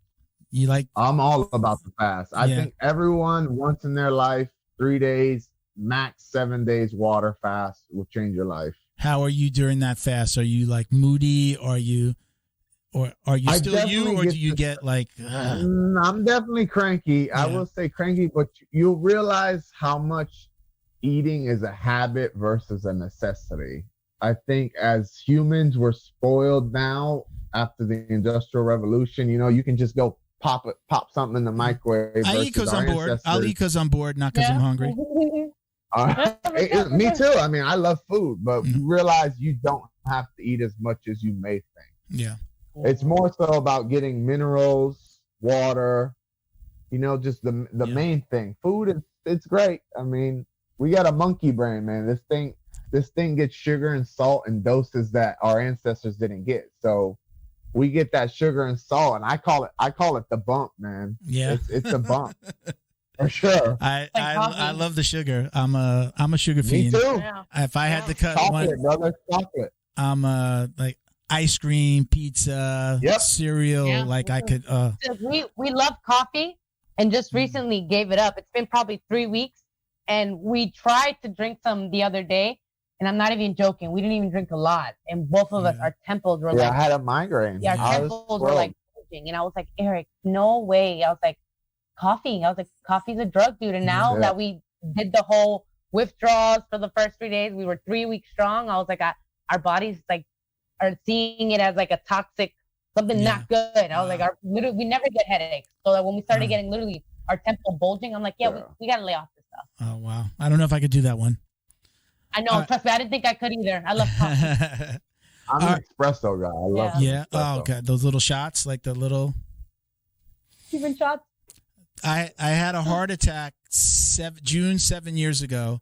You like? I'm all about the fast. I think everyone once in their life, 3 days, max 7 days water fast will change your life. How are you during that fast? Are you like moody? Or are you still you, or do you get like? I'm definitely cranky. Yeah. I will say cranky, but you'll realize how much eating is a habit versus a necessity. I think as humans, we're spoiled now after the Industrial Revolution. You know, you can just go pop something in the microwave. I eat because I'm bored. I'll eat because I'm bored, not because I'm hungry. Me too. I mean, I love food, but you realize you don't have to eat as much as you may think. Yeah. It's more so about getting minerals, water, you know, just the main thing. Food it's great. I mean, we got a monkey brain, man. This thing gets sugar and salt in doses that our ancestors didn't get. So we get that sugar and salt, and I call it the bump, man. Yeah. It's a bump. For sure. I love the sugar. I'm a sugar fiend. Me too. Yeah. If I had to cut chocolate, brother, chocolate. I'm like ice cream, pizza, cereal. Yeah. Like I could. We love coffee, and just recently gave it up. It's been probably 3 weeks, and we tried to drink some the other day, and I'm not even joking. We didn't even drink a lot, and both of us, our temples were like. I had a migraine. Yeah, our temples were like bulging, and I was like, Eric, no way. I was like, coffee. I was like, coffee's a drug, dude. And now that we did the whole withdrawals for the first 3 days, we were 3 weeks strong. I was like, our bodies like are seeing it as like a toxic, something not good. I was like, we never get headaches. So that when we started getting literally our temple bulging, I'm like, we got to lay off this stuff. Oh, wow. I don't know if I could do that one. I know. Trust me, I didn't think I could either. I love coffee. I'm an espresso guy. I love espresso. Oh, God. Those little shots, like the little. Cuban shots? I had a heart attack June 7 years ago,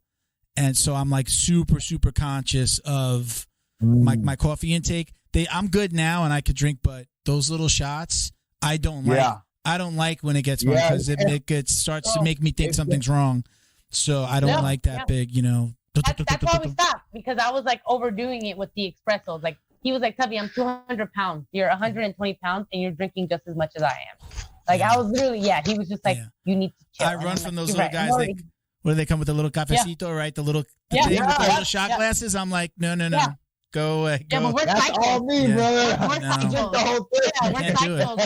and so I'm like super conscious of my coffee intake. I'm good now and I could drink, but those little shots, I don't like. Yeah. I don't like when it gets wrong because it starts to make me think something's wrong. So I don't like that big, you know. That's why we stopped, because I was like overdoing it with the espressos. Like he was like, Tubby, I'm 200 pounds. You're 120 pounds and you're drinking just as much as I am. Like I was literally, he was just like, you need to chill. I run from those little guys. Where they come with the little cafecito, right? The little thing with the little shot glasses. I'm like, no. Go away. Go. Yeah, but we're That's all me, brother. We're cycles. The whole thing. Yeah, we're cycles.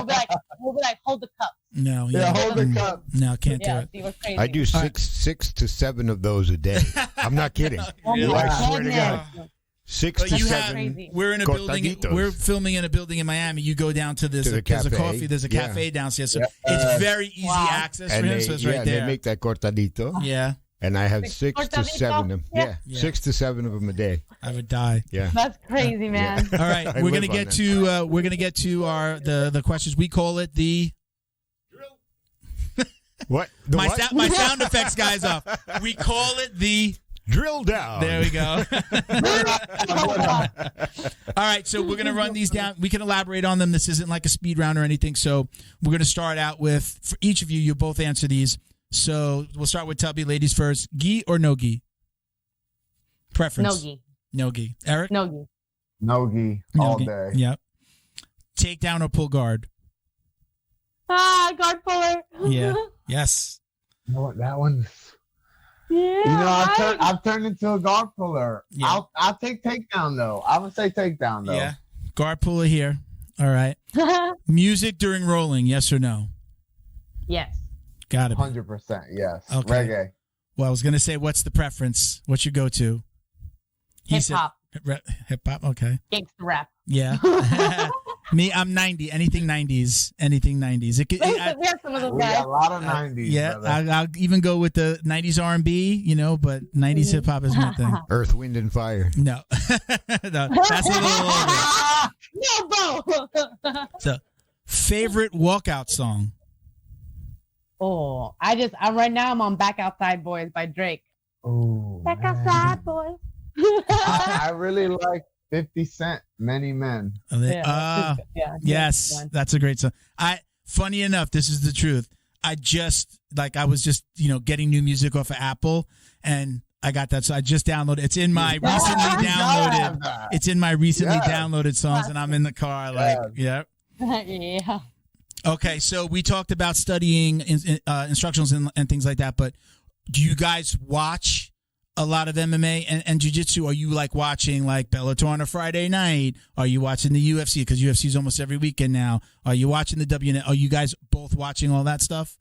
We'll be like, hold the cup. No, hold the cup. No, can't do it. See, we're crazy. I do six to 7 of those a day. I'm not kidding. Really? I swear to God. 6 to 7. We're in a building. We're filming in a building in Miami. You go down to this. There's a coffee. There's a cafe downstairs. So it's very easy access for him. So it's right there. They make that cortadito. Yeah. And I have 6 to 7 of them. Yeah. 6 to 7 of them a day. I would die. Yeah. That's crazy, man. All right, we're gonna get to our the questions. We call it the what? My sound effects guy's off. We call it the drill down. There we go. All right, so we're gonna run these down. We can elaborate on them. This isn't like a speed round or anything. So we're gonna start out with, for each of you, you both answer these. So we'll start with Tubby, ladies first. Gi or no gi? Preference? No gi. No gi. Eric? No gi. No gi all day. Yep. Takedown or pull guard? Guard puller. Yeah. Yes. You know what? That one's. Yeah. You know, I've turned into a guard puller. Yeah. I'll take takedown though. I would say takedown though. Yeah. Guard puller here. All right. Music during rolling, yes or no? Yes. Got it. 100%. Yes. Okay. Reggae. Well, I was gonna say, what's the preference? What's your go-to? Hip hop. Hip hop. Okay. Gangsta rap. Yeah. Me, I'm 90. Anything 90s. Anything 90s. We have some of those We guys. got a lot of 90s. Yeah. Brother. I'll even go with the 90s R&B. You know, but 90s hip hop is my thing. Earth, Wind, and Fire. No. No, that's a little older. No, bro. So, favorite walkout song? Oh, right now I'm on Back Outside Boys by Drake. Oh, Back man. Outside Boys. I really like 50 Cent, Many Men. Yes, that's a great song. Funny enough, this is the truth. I was just, getting new music off of Apple, and I got that. So I just downloaded. It's in my recently downloaded. It's in my recently downloaded songs, and I'm in the car. Yeah. Yeah. Okay, so we talked about studying instructionals and things like that, but do you guys watch a lot of MMA and jiu-jitsu? Are you like watching like Bellator on a Friday night? Are you watching the UFC? Because UFC is almost every weekend now. Are you watching the WNL? Are you guys both watching all that stuff?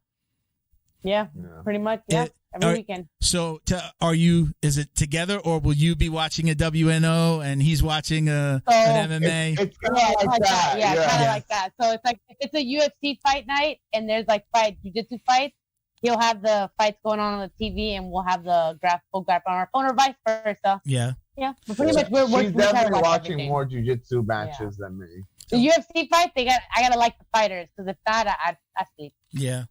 Yeah, pretty much. Yeah, every weekend. So is it together, or will you be watching a WNO and he's watching an MMA? It's kind of like that. Yeah, kind of like that. So it's like, if it's a UFC fight night and there's like jiu-jitsu fights, he'll have the fights going on the TV and we'll have the full graph on our phone, or vice versa. Yeah. Yeah. But pretty much She's definitely watching everything. More jiu-jitsu matches than me. The UFC fights, I gotta like the fighters, because if not, I sleep. Yeah.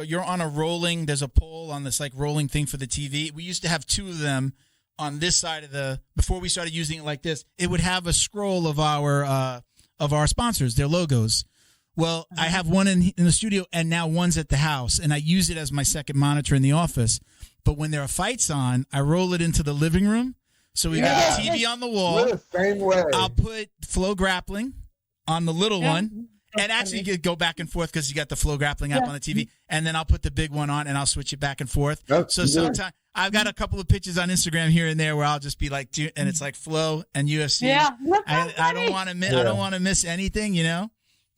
You're on a rolling, there's a pole on this like rolling thing for the TV. We used to have 2 of them on this side before we started using it like this. It would have a scroll of our sponsors, their logos. Well, I have one in the studio and now one's at the house, and I use it as my second monitor in the office. But when there are fights on, I roll it into the living room. So we got a TV on the wall. We're the same way. I'll put Flow Grappling on the little one. And actually, you go back and forth because you got the Flow Grappling app on the TV. And then I'll put the big one on and I'll switch it back and forth. So sometimes I've got a couple of pictures on Instagram here and there where I'll just be like, and it's like Flow and UFC. Yeah, I don't want to miss. I don't want to miss anything,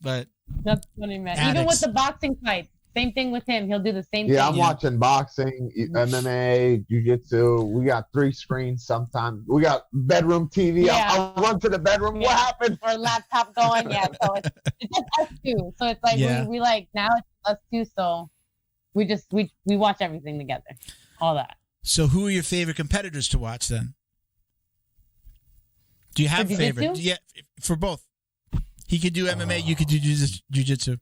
But that's funny, man. Addicts. Even with the boxing fight, same thing with him. He'll do the same thing. Yeah, I'm watching boxing, MMA, jiu-jitsu. We got 3 screens sometimes. We got bedroom TV. Yeah. I'll run to the bedroom. Yeah. What happened? Or laptop going. Yeah, so it's just us 2. So it's like we like, now it's us 2. So we watch everything together. All that. So who are your favorite competitors to watch then? Do you have favorites? Yeah, for both. He could do MMA. You could do jiu-jitsu.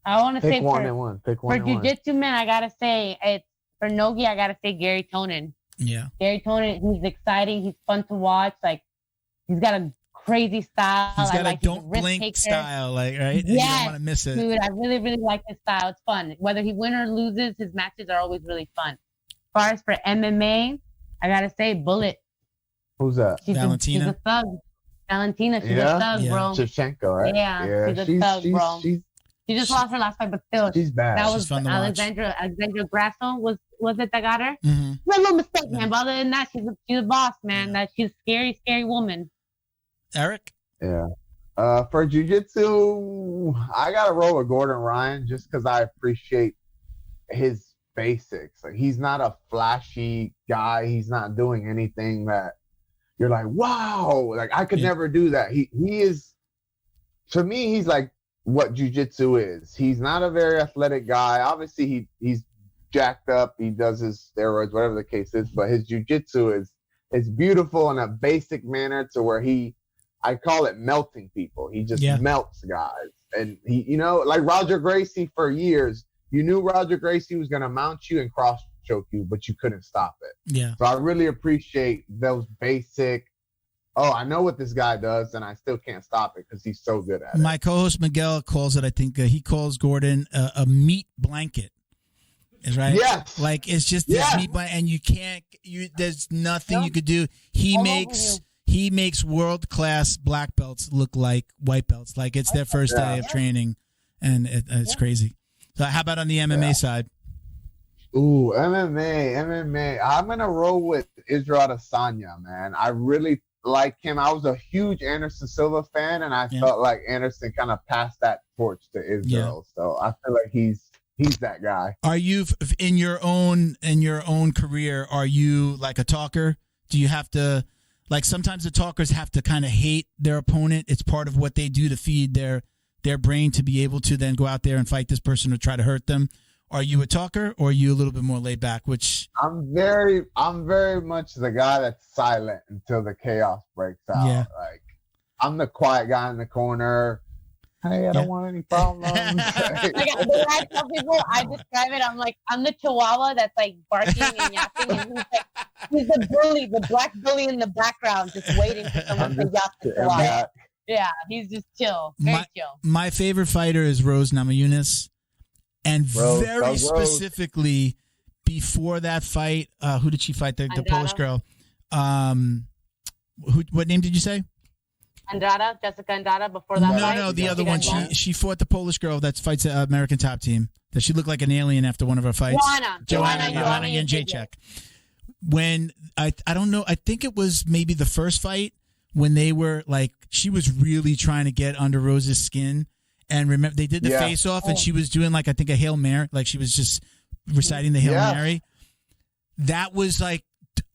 I want to say Pick one. for jiu-jitsu, man, I gotta say for Nogi, I gotta say Gary Tonin. Yeah. Gary Tonin, he's exciting. He's fun to watch. Like, he's got a crazy style. He's got like a don't blink taker. style, like, right? Yes, you don't want to miss it. Dude, I really, really like his style. It's fun. Whether he wins or loses, his matches are always really fun. As far as for MMA, I gotta say, Bullet. Who's that? Valentina. She's a thug. Valentina, she's a thug, bro. Shevchenko, right? Yeah, she's a thug, bro. She just lost her last fight, but still, she's bad. That She's was fun to Alexandra Grasso. Was it that got her? Mm-hmm. A little mistake, man. But other than that, she's a boss, man. That she's a scary, scary woman. Eric? Yeah. For jiu-jitsu, I gotta roll with Gordon Ryan just because I appreciate his basics. Like, he's not a flashy guy. He's not doing anything that you're like, wow, like I could never do that. He is, to me, he's like what jiu-jitsu is. He's not a very athletic guy. Obviously, he's jacked up. He does his steroids, whatever the case is. But his jiu-jitsu is beautiful in a basic manner to where I call it melting people. He just melts guys. And he, like Roger Gracie for years, you knew Roger Gracie was going to mount you and cross choke you, but you couldn't stop it. Yeah. So I really appreciate those basic, I know what this guy does, and I still can't stop it because he's so good at it. My co-host Miguel calls it, I think he calls Gordon a meat blanket. Is right? Yes. Like, it's just this meat blanket, and there's nothing you could do. He makes world-class black belts look like white belts. Like, it's their first day of training, and it's crazy. So how about on the MMA side? Ooh, MMA. I'm going to roll with Israel Adesanya, man. I really like him. I was a huge Anderson Silva fan, and I felt like Anderson kind of passed that torch to Israel. Yeah. So I feel like he's that guy. Are you, in your own career, are you like a talker? Do you have to, like, sometimes the talkers have to kind of hate their opponent? It's part of what they do to feed their brain to be able to then go out there and fight this person or try to hurt them. Are you a talker, or are you a little bit more laid back? Which I'm very much the guy that's silent until the chaos breaks out. Yeah. Like, I'm the quiet guy in the corner. Hey, I don't want any problems. Like, I tell people, I describe it. I'm like, I'm the chihuahua that's like barking and yapping, and he's the bully, the black bully in the background, just waiting for someone to yap the chihuahua. Yeah, he's just chill, very chill. My favorite fighter is Rose Namajunas. And very specifically, before that fight, who did she fight? The Polish girl. What name did you say? Jessica Andrade. Before that fight? No, the other one. She fought the Polish girl that fights the American Top Team. That she looked like an alien after one of her fights. Joanna Jędrzejczyk. When I don't know, I think it was maybe the first fight when they were like, she was really trying to get under Rose's skin. And remember, they did the face-off, and she was doing, like, I think a Hail Mary. Like, she was just reciting the Hail Mary. That was, like,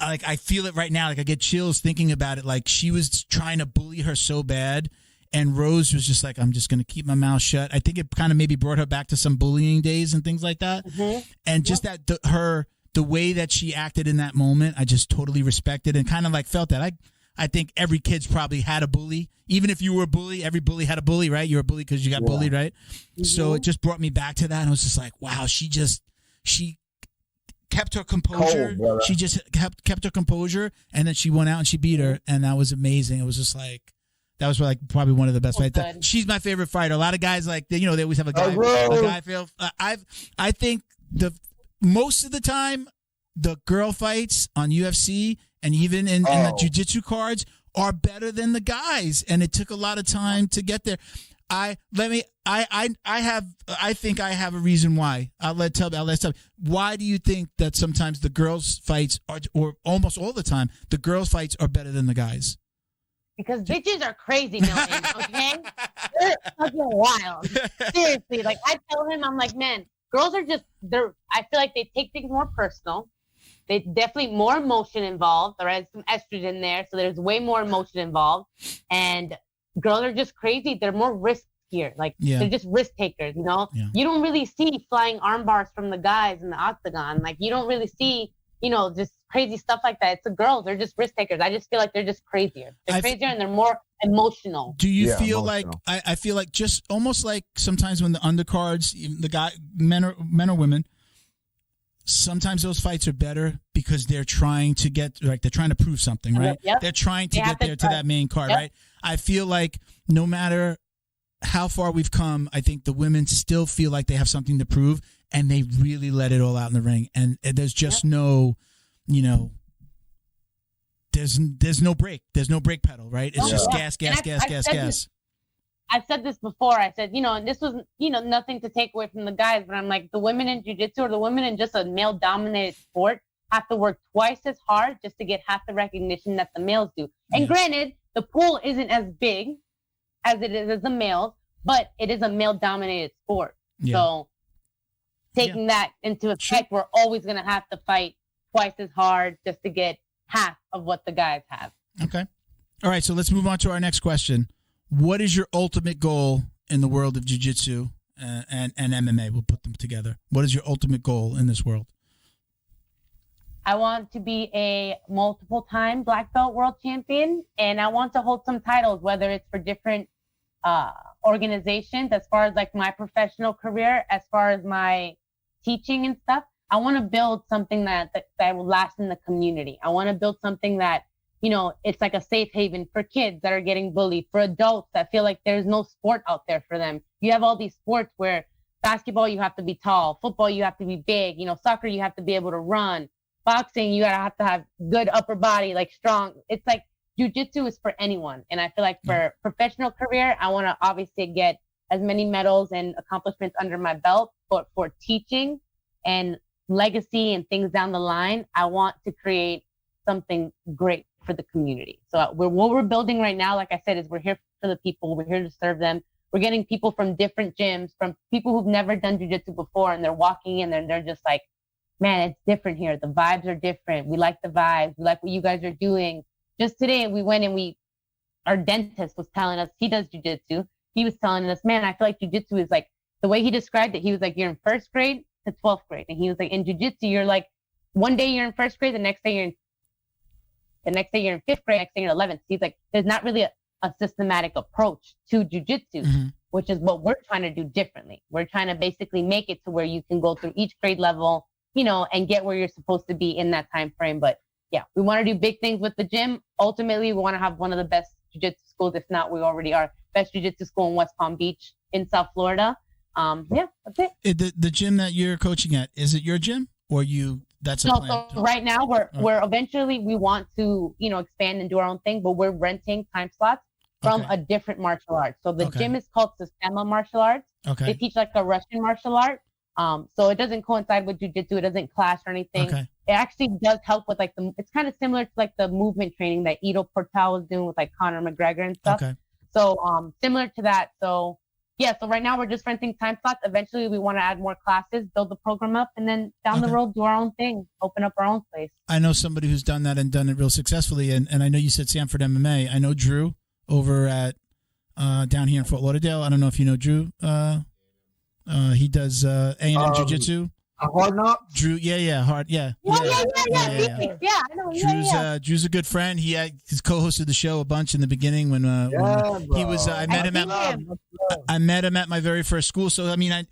I feel it right now. Like, I get chills thinking about it. Like, she was trying to bully her so bad, and Rose was just like, I'm just going to keep my mouth shut. I think it kind of maybe brought her back to some bullying days and things like that. Mm-hmm. And just that the way that she acted in that moment, I just totally respected and kind of, like, felt that. I think every kid's probably had a bully. Even if you were a bully, every bully had a bully, right? You were a bully because you got bullied, right? Mm-hmm. So it just brought me back to that. And I was just like, wow, she kept her composure. She just kept her composure. And then she went out and she beat her. And that was amazing. It was just like, that was like probably one of the best fights. She's my favorite fighter. A lot of guys, like, they always have a guy feel. I think most of the time, the girl fights on UFC and even in the jiu-jitsu cards are better than the guys, and it took a lot of time to get there. I think I have a reason why. I'll let Tubby. Why do you think that sometimes the girls' fights are, or almost all the time, the girls' fights are better than the guys? Because bitches are crazy, Milton, okay? They're fucking wild. Seriously, like, I tell him, I'm like, man, girls are just, I feel like they take things more personal. They definitely more emotion involved. There is some estrogen there, so there's way more emotion involved. And girls are just crazy. They're more riskier. Like, they're just risk takers, you know? Yeah. You don't really see flying arm bars from the guys in the octagon. Like, you don't really see, just crazy stuff like that. It's the girls. They're just risk takers. I just feel like they're just crazier. They're crazier and they're more emotional. Do you feel emotional. Like, I feel like just almost like sometimes when the undercards, the guy, men or women, sometimes those fights are better because they're trying to get, like, they're trying to prove something, right? Yep. They're trying to get there to that main card, right? I feel like no matter how far we've come, I think the women still feel like they have something to prove, and they really let it all out in the ring. And there's just no, you know, there's no brake. There's no brake pedal, right? It's just gas. I've said this before. I said, you know, and this was, you know, nothing to take away from the guys, but I'm like, the women in jiu-jitsu or the women in just a male-dominated sport have to work twice as hard just to get half the recognition that the males do. And granted, the pool isn't as big as it is as the males, but it is a male-dominated sport. Yeah. So taking that into effect, we're always going to have to fight twice as hard just to get half of what the guys have. Okay. All right, so let's move on to our next question. What is your ultimate goal in the world of jiu-jitsu and MMA? We'll put them together. What is your ultimate goal in this world? I want to be a multiple-time black belt world champion, and I want to hold some titles, whether it's for different organizations, as far as like my professional career, as far as my teaching and stuff. I want to build something that will last in the community. I want to build something that, you know, it's like a safe haven for kids that are getting bullied, for adults that feel like there's no sport out there for them. You have all these sports where basketball, you have to be tall. Football, you have to be big. You know, soccer, you have to be able to run. Boxing, you have to have good upper body, like strong. It's like jiu-jitsu is for anyone. And I feel like for professional career, I want to obviously get as many medals and accomplishments under my belt. But for teaching and legacy and things down the line, I want to create something great for the community. So what we're building right now, like I said, is we're here for the people. We're here to serve them. We're getting people from different gyms, from people who've never done jiu-jitsu before, and they're walking in and they're just like, man, it's different here. The vibes are different. We like the vibes. We like what you guys are doing. Just today, we went and our dentist was telling us, he does jiu-jitsu. He was telling us, man, I feel like jiu-jitsu is like, the way he described it, he was like, you're in first grade to 12th grade. And he was like, in jiu-jitsu, you're like, one day you're in first grade, the next day you're in 5th grade, next day you're in 11th. He's like, there's not really a systematic approach to jiu-jitsu, which is what we're trying to do differently. We're trying to basically make it to where you can go through each grade level, you know, and get where you're supposed to be in that time frame. But yeah, we want to do big things with the gym. Ultimately, we want to have one of the best jiu-jitsu schools. If not, we already are. Best jiu-jitsu school in West Palm Beach in South Florida. Yeah, that's it. The gym that you're coaching at, is it your gym or you? That's a plan. So right now we're eventually we want to, you know, expand and do our own thing, but we're renting time slots from a different martial art. So the gym is called Sistema Martial Arts. Okay. They teach like a Russian martial art. So it doesn't coincide with jiu-jitsu. It doesn't clash or anything. Okay. It actually does help with like it's kind of similar to like the movement training that Ido Portal was doing with like Conor McGregor and stuff. Okay. So similar to that. So yeah, so right now we're just renting time slots. Eventually we want to add more classes, build the program up, and then down the road do our own thing, open up our own place. I know somebody who's done that and done it real successfully, and I know you said Sanford MMA. I know Drew over at down here in Fort Lauderdale. I don't know if you know Drew. He does A&M Jiu-Jitsu. Hard Knocks? Drew, hard, yeah. I know. Drew's a good friend. He's co-hosted the show a bunch in the beginning when he was. I met him at my very first school. So I mean, I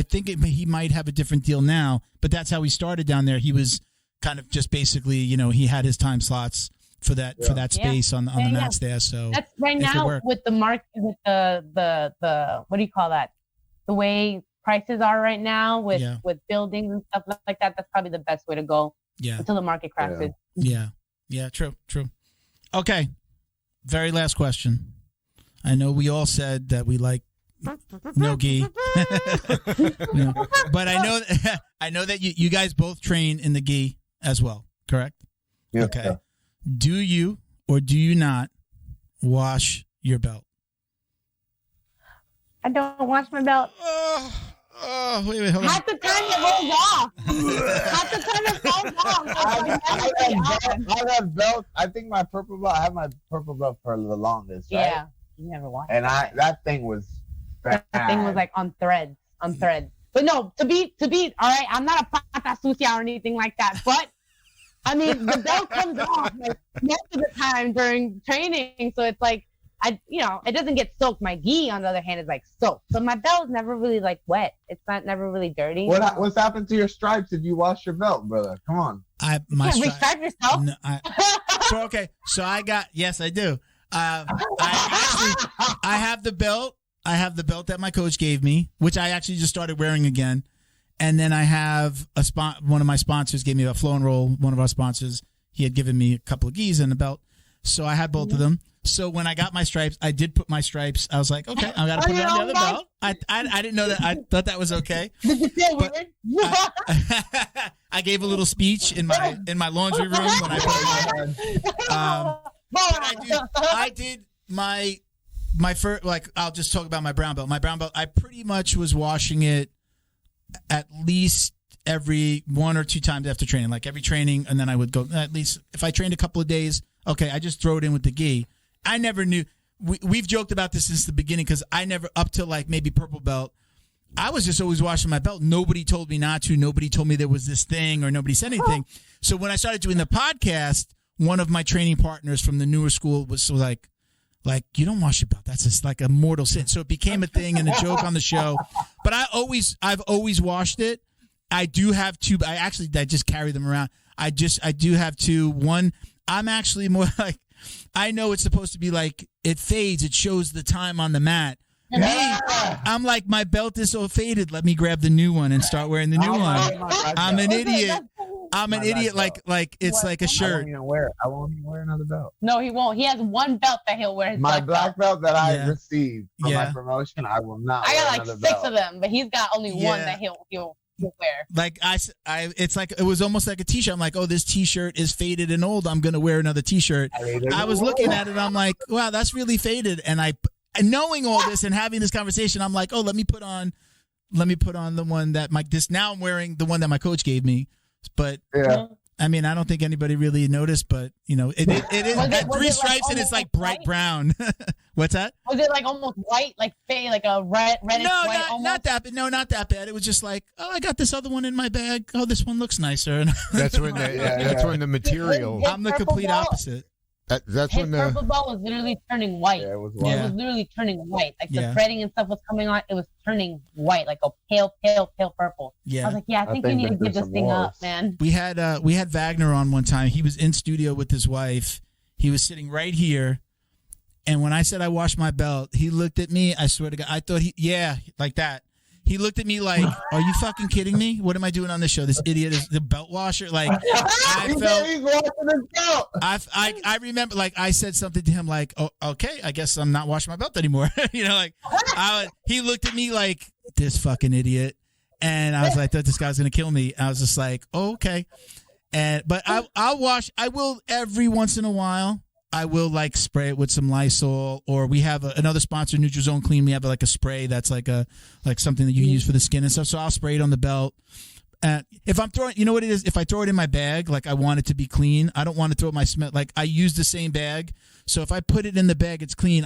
think he might have a different deal now, but that's how he started down there. He was kind of just basically, you know, he had his time slots for that space on the mats there. So that's right now with the with the what do you call that? The way prices are right now with buildings and stuff like that, that's probably the best way to go until the market crashes. Yeah, true. Okay, very last question. I know we all said that we like no gi, but I know that you guys both train in the gi as well, correct? Yeah. Okay. Yeah. Do you or do you not wash your belt? I don't wash my belt. Wait, hold on. Half the time it rolls off. Half the time it falls off. I have belts. I think my purple belt. I have my purple belt for the longest. Right? Yeah, you never washed. And that thing was bad. That thing was like on threads. But no, to be all right. I'm not a pata sucia or anything like that. But I mean, the belt comes off like most of the time during training. So it's like it doesn't get soaked. My gi, on the other hand, is like soaked. So my belt is never really like wet. It's never really dirty. What's happened to your stripes if you wash your belt, brother? Come on. Restripe yourself? No, so I got, yes, I do. I have the belt. I have the belt that my coach gave me, which I actually just started wearing again. And then I have one of my sponsors gave me a Flow and Roll. One of our sponsors, he had given me a couple of gis and a belt. So I had both of them. So when I got my stripes, I did put my stripes. I was like, okay, I got to put it on the other belt. I didn't know that. I thought that was okay. I gave a little speech in my laundry room when I put it on. I did my first, like, I'll just talk about my brown belt. My brown belt, I pretty much was washing it at least every 1 or 2 times after training, like every training. And then I would go, at least if I trained a couple of days, okay, I just throw it in with the gi. I never knew. We've joked about this since the beginning because I never, up to like maybe purple belt, I was just always washing my belt. Nobody told me not to. Nobody told me there was this thing or nobody said anything. So when I started doing the podcast, one of my training partners from the newer school was like, you don't wash your belt. That's just like a mortal sin. So it became a thing and a joke on the show. But I've always washed it. I do have 2. I just carry them around. I do have 2. One, I'm actually more like, I know it's supposed to be like, it fades. It shows the time on the mat. Yeah. Me, I'm like, my belt is so faded. Let me grab the new one and start wearing the new one. I'm an idiot. I'm an idiot. Like it's like a shirt. I won't even wear another belt. No, he won't. He has one belt that he'll wear. My black belt that I received from my promotion, I will not. I got like 6 of them, but he's got only one that he'll wear. Like it's like, it was almost like a t-shirt. I'm like, oh, this t-shirt is faded and old. I'm gonna wear another t-shirt. I was looking at it. I'm like, wow, that's really faded. And knowing all this and having this conversation, I'm like, oh, let me put on the one that now I'm wearing the one that my coach gave me. But I mean, I don't think anybody really noticed, but it is at 3 stripes and it's like bright brown. What's that? Was it like almost white, like a reddish white? No, not that bad. No, not that bad. It was just like, oh, I got this other one in my bag. Oh, this one looks nicer. That's when the material. I'm the complete opposite. That's his when the purple belt was literally turning white. Yeah, it was white. It was literally turning white. Like the threading and stuff was coming on. It was turning white, like a pale purple. Yeah. I was like, I think you need to give this thing up, man. We had Wagner on one time. He was in studio with his wife. He was sitting right here. And when I said I washed my belt, he looked at me. I swear to God, I thought like that. He looked at me like, are you fucking kidding me? What am I doing on this show? This idiot is the belt washer. Like, I felt, he's washing his belt. I remember, like, I said something to him like, oh, okay, I guess I'm not washing my belt anymore. He looked at me like, this fucking idiot. And I was like, I thought this guy's going to kill me. I was just like, oh, okay. But I will every once in a while. I will like spray it with some Lysol, or we have another sponsor, Nutrizone Clean. We have like a spray that's like something that you use for the skin and stuff. So I'll spray it on the belt. If I'm throwing, you know what it is? If I throw it in my bag, like I want it to be clean. I don't want to throw my smell. Like I use the same bag. So if I put it in the bag, it's clean.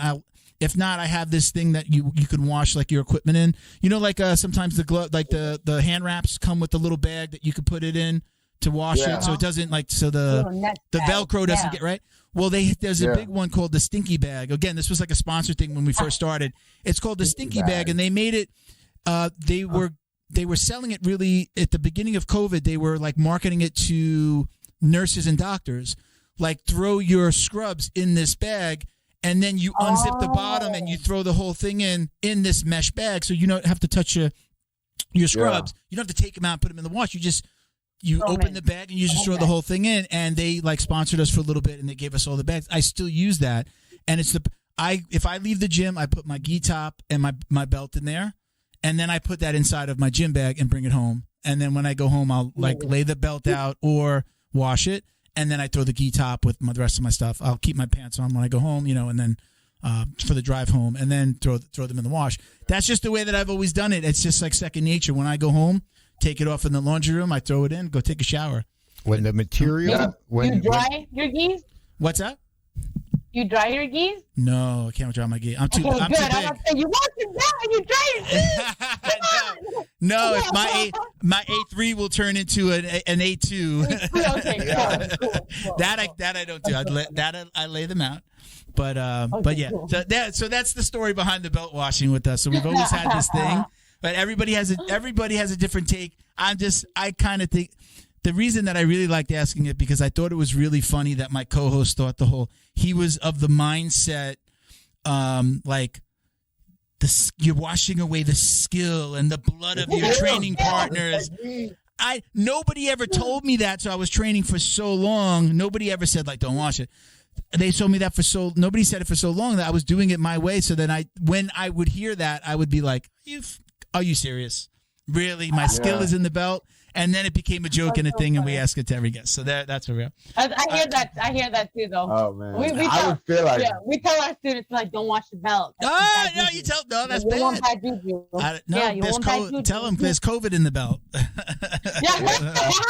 If not, I have this thing that you can wash like your equipment in. You know, like sometimes the glove, like the hand wraps come with the little bag that you can put it in to wash it. So it doesn't the Velcro doesn't get right. Well, there's a big one called the Stinky Bag. Again, this was like a sponsor thing when we first started. It's called the Stinky Bag, and they made it. They were selling it really at the beginning of COVID. They were like marketing it to nurses and doctors. Like, throw your scrubs in this bag, and then you unzip the bottom and you throw the whole thing in this mesh bag, so you don't have to touch your scrubs. You don't have to take them out and put them in the wash. You open the bag and you just throw the whole thing in, and they like sponsored us for a little bit and they gave us all the bags. I still use that, and if I leave the gym, I put my gi top and my belt in there, and then I put that inside of my gym bag and bring it home. And then when I go home, I'll like lay the belt out or wash it, and then I throw the gi top with the rest of my stuff. I'll keep my pants on when I go home, and then for the drive home, and then throw them in the wash. That's just the way that I've always done it. It's just like second nature. When I go home, take it off in the laundry room, I throw it in, go take a shower. When the material... You dry your gis? What's that? You dry your gis? No, I can't dry my gi. I'm too Okay, I'm good. too I'm about to say, you want to that and you dry your gis? No, if my A3 will turn into an A2. Okay, cool. That I don't do. I lay them out. But yeah. Cool. So that's the story behind the belt washing with us. So we've always had this thing, but everybody has a different take. I kind of think the reason that I really liked asking it because I thought it was really funny that my co-host thought he was of the mindset like you're washing away the skill and the blood of your training partners. Nobody ever told me that, so I was training for so long. Nobody ever said like don't wash it. They told me that nobody said it for so long that I was doing it my way. So then when I would hear that, I would be like, are you serious? Really? My skill is in the belt? And then it became a joke and a thing, and we ask it to every guest. So that's where we are. I hear that too, though. Oh man, I would feel like we tell our students like, don't wash the belt. No, that's bad. Tell them there's COVID in the belt.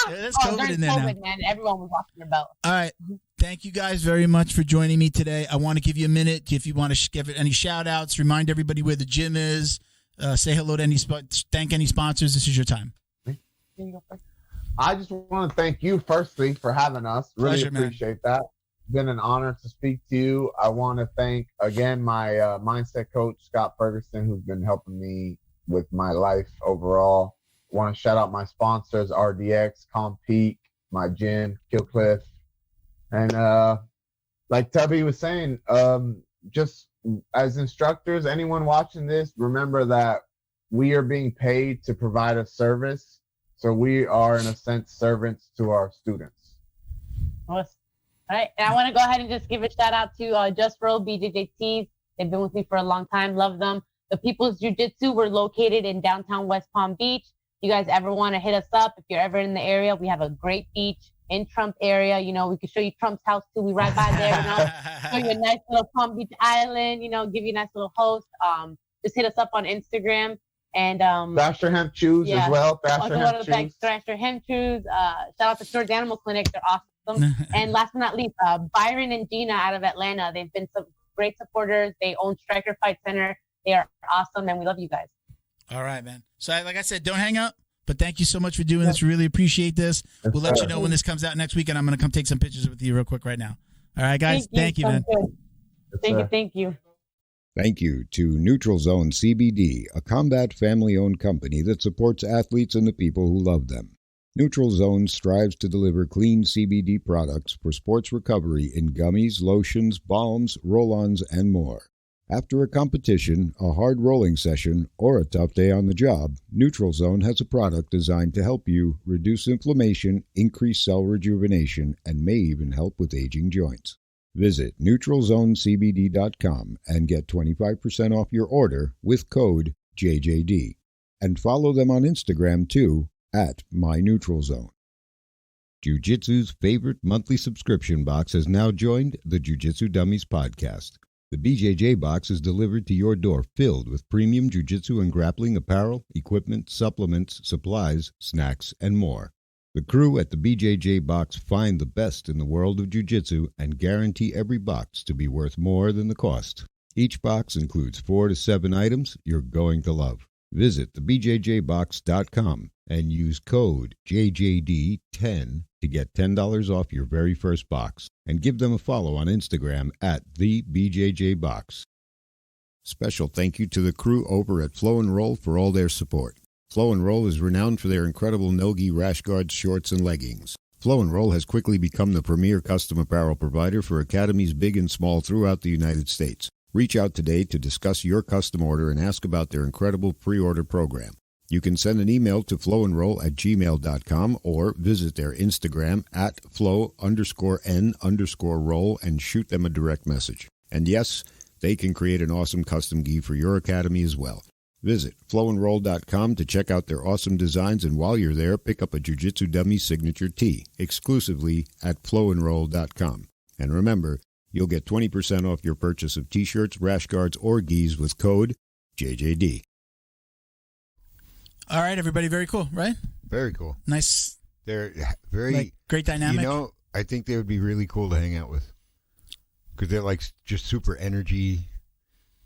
There's COVID in there now. Man, everyone was washing their belt. All right. Thank you guys very much for joining me today. I want to give you a minute if you want to give it any shout outs, remind everybody where the gym is, say hello to thank any sponsors. This is your time. I just want to thank you firstly for having us. Really appreciate that. It's been an honor to speak to you. I want to thank again my mindset coach, Scott Ferguson, who's been helping me with my life overall. I want to shout out my sponsors, RDX, Compeak, my gym, Killcliff. And like Tubby was saying, just as instructors, anyone watching this, remember that we are being paid to provide a service. So we are, in a sense, servants to our students. Awesome. All right. And I want to go ahead and just give a shout out to Just Roll BJJ Tees. They've been with me for a long time. Love them. The People's Jiu-Jitsu, we're located in downtown West Palm Beach. You guys ever want to hit us up, if you're ever in the area, we have a great beach in Trump area. You know, we can show you Trump's house too. We right by there, you know, show you a nice little Palm Beach island, you know, give you a nice little host. Just hit us up on Instagram. And Thrasher Hemp Shoes as well. Thrasher Hemp Shoes. Shout out to George Animal Clinic. They're awesome. And last but not least, Byron and Gina out of Atlanta. They've been some great supporters. They own Striker Fight Center. They are awesome, and we love you guys. All right, man. So like I said, don't hang up. But thank you so much for doing this. Really appreciate this. We'll let you know when this comes out next week, and I'm going to come take some pictures with you real quick right now. All right, guys. Thank you, man. Thank you. Thank you to Neutral Zone CBD, a combat family-owned company that supports athletes and the people who love them. Neutral Zone strives to deliver clean CBD products for sports recovery in gummies, lotions, balms, roll-ons, and more. After a competition, a hard rolling session, or a tough day on the job, Neutral Zone has a product designed to help you reduce inflammation, increase cell rejuvenation, and may even help with aging joints. Visit NeutralZoneCBD.com and get 25% off your order with code JJD. And follow them on Instagram too, at MyNeutralZone. Jiu-Jitsu's favorite monthly subscription box has now joined the Jiu-Jitsu Dummies podcast. The BJJ box is delivered to your door filled with premium jiu-jitsu and grappling apparel, equipment, supplements, supplies, snacks, and more. The crew at the BJJ box find the best in the world of jiu-jitsu and guarantee every box to be worth more than the cost. Each box includes 4 to 7 items you're going to love. Visit thebjjbox.com and use code JJD10 to get $10 off your very first box. And give them a follow on Instagram at thebjjbox. Special thank you to the crew over at Flow and Roll for all their support. Flow and Roll is renowned for their incredible no-gi rash guards, shorts, and leggings. Flow and Roll has quickly become the premier custom apparel provider for academies big and small throughout the United States. Reach out today to discuss your custom order and ask about their incredible pre-order program. You can send an email to flowandroll@gmail.com or visit their Instagram at flow_n_roll and shoot them a direct message. And yes, they can create an awesome custom gi for your academy as well. Visit flowandroll.com to check out their awesome designs, and while you're there, pick up a Jiu-Jitsu Dummy signature tee exclusively at flowandroll.com. And remember, you'll get 20% off your purchase of t-shirts, rash guards, or gis with code JJD. All right, everybody. Very cool, right? Very cool. Nice. They're very great dynamic. You know, I think they would be really cool to hang out with. because they're like just super energy,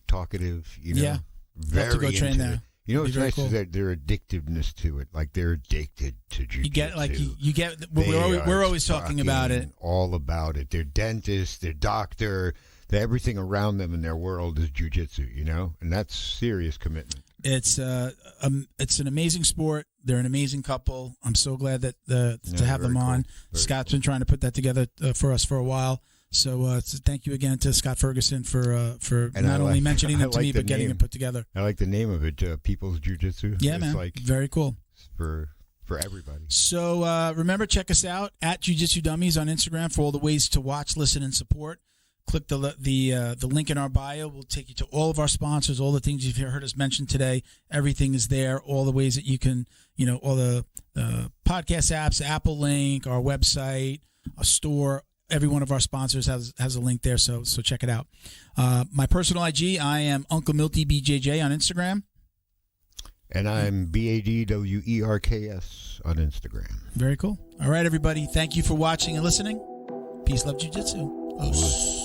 talkative. You know, Yeah. very to go train into there. it. You know It'd what's be very nice cool. is that their addictiveness to it. Like they're addicted to jiu-jitsu. You get like you get. They We're are always talking about it. fucking all about it. Their dentist, their doctor, everything around them in their world is jiu-jitsu. You know, and that's serious commitment. It's an amazing sport. They're an amazing couple. I'm so glad that to have them very on. cool. Very Scott's been trying to put that together for us for a while. So thank you again to Scott Ferguson for And not I only like- mentioning I them to like me, the but getting name. it put together. I like the name of it, People's Jiu-Jitsu. Yeah, it's man. like Very cool. for everybody. So remember, check us out at Jiu-Jitsu Dummies on Instagram for all the ways to watch, listen, and support. Click the link in our bio. We'll take you to all of our sponsors, all the things you've heard us mention today. Everything is there. All the ways that you can, all the podcast apps, Apple link, our website, a store. Every one of our sponsors has a link there, so check it out. My personal IG, I am Uncle Milty BJJ on Instagram. And I'm BADWERKS on Instagram. Very cool. All right, everybody. Thank you for watching and listening. Peace, love, jiu-jitsu. Os.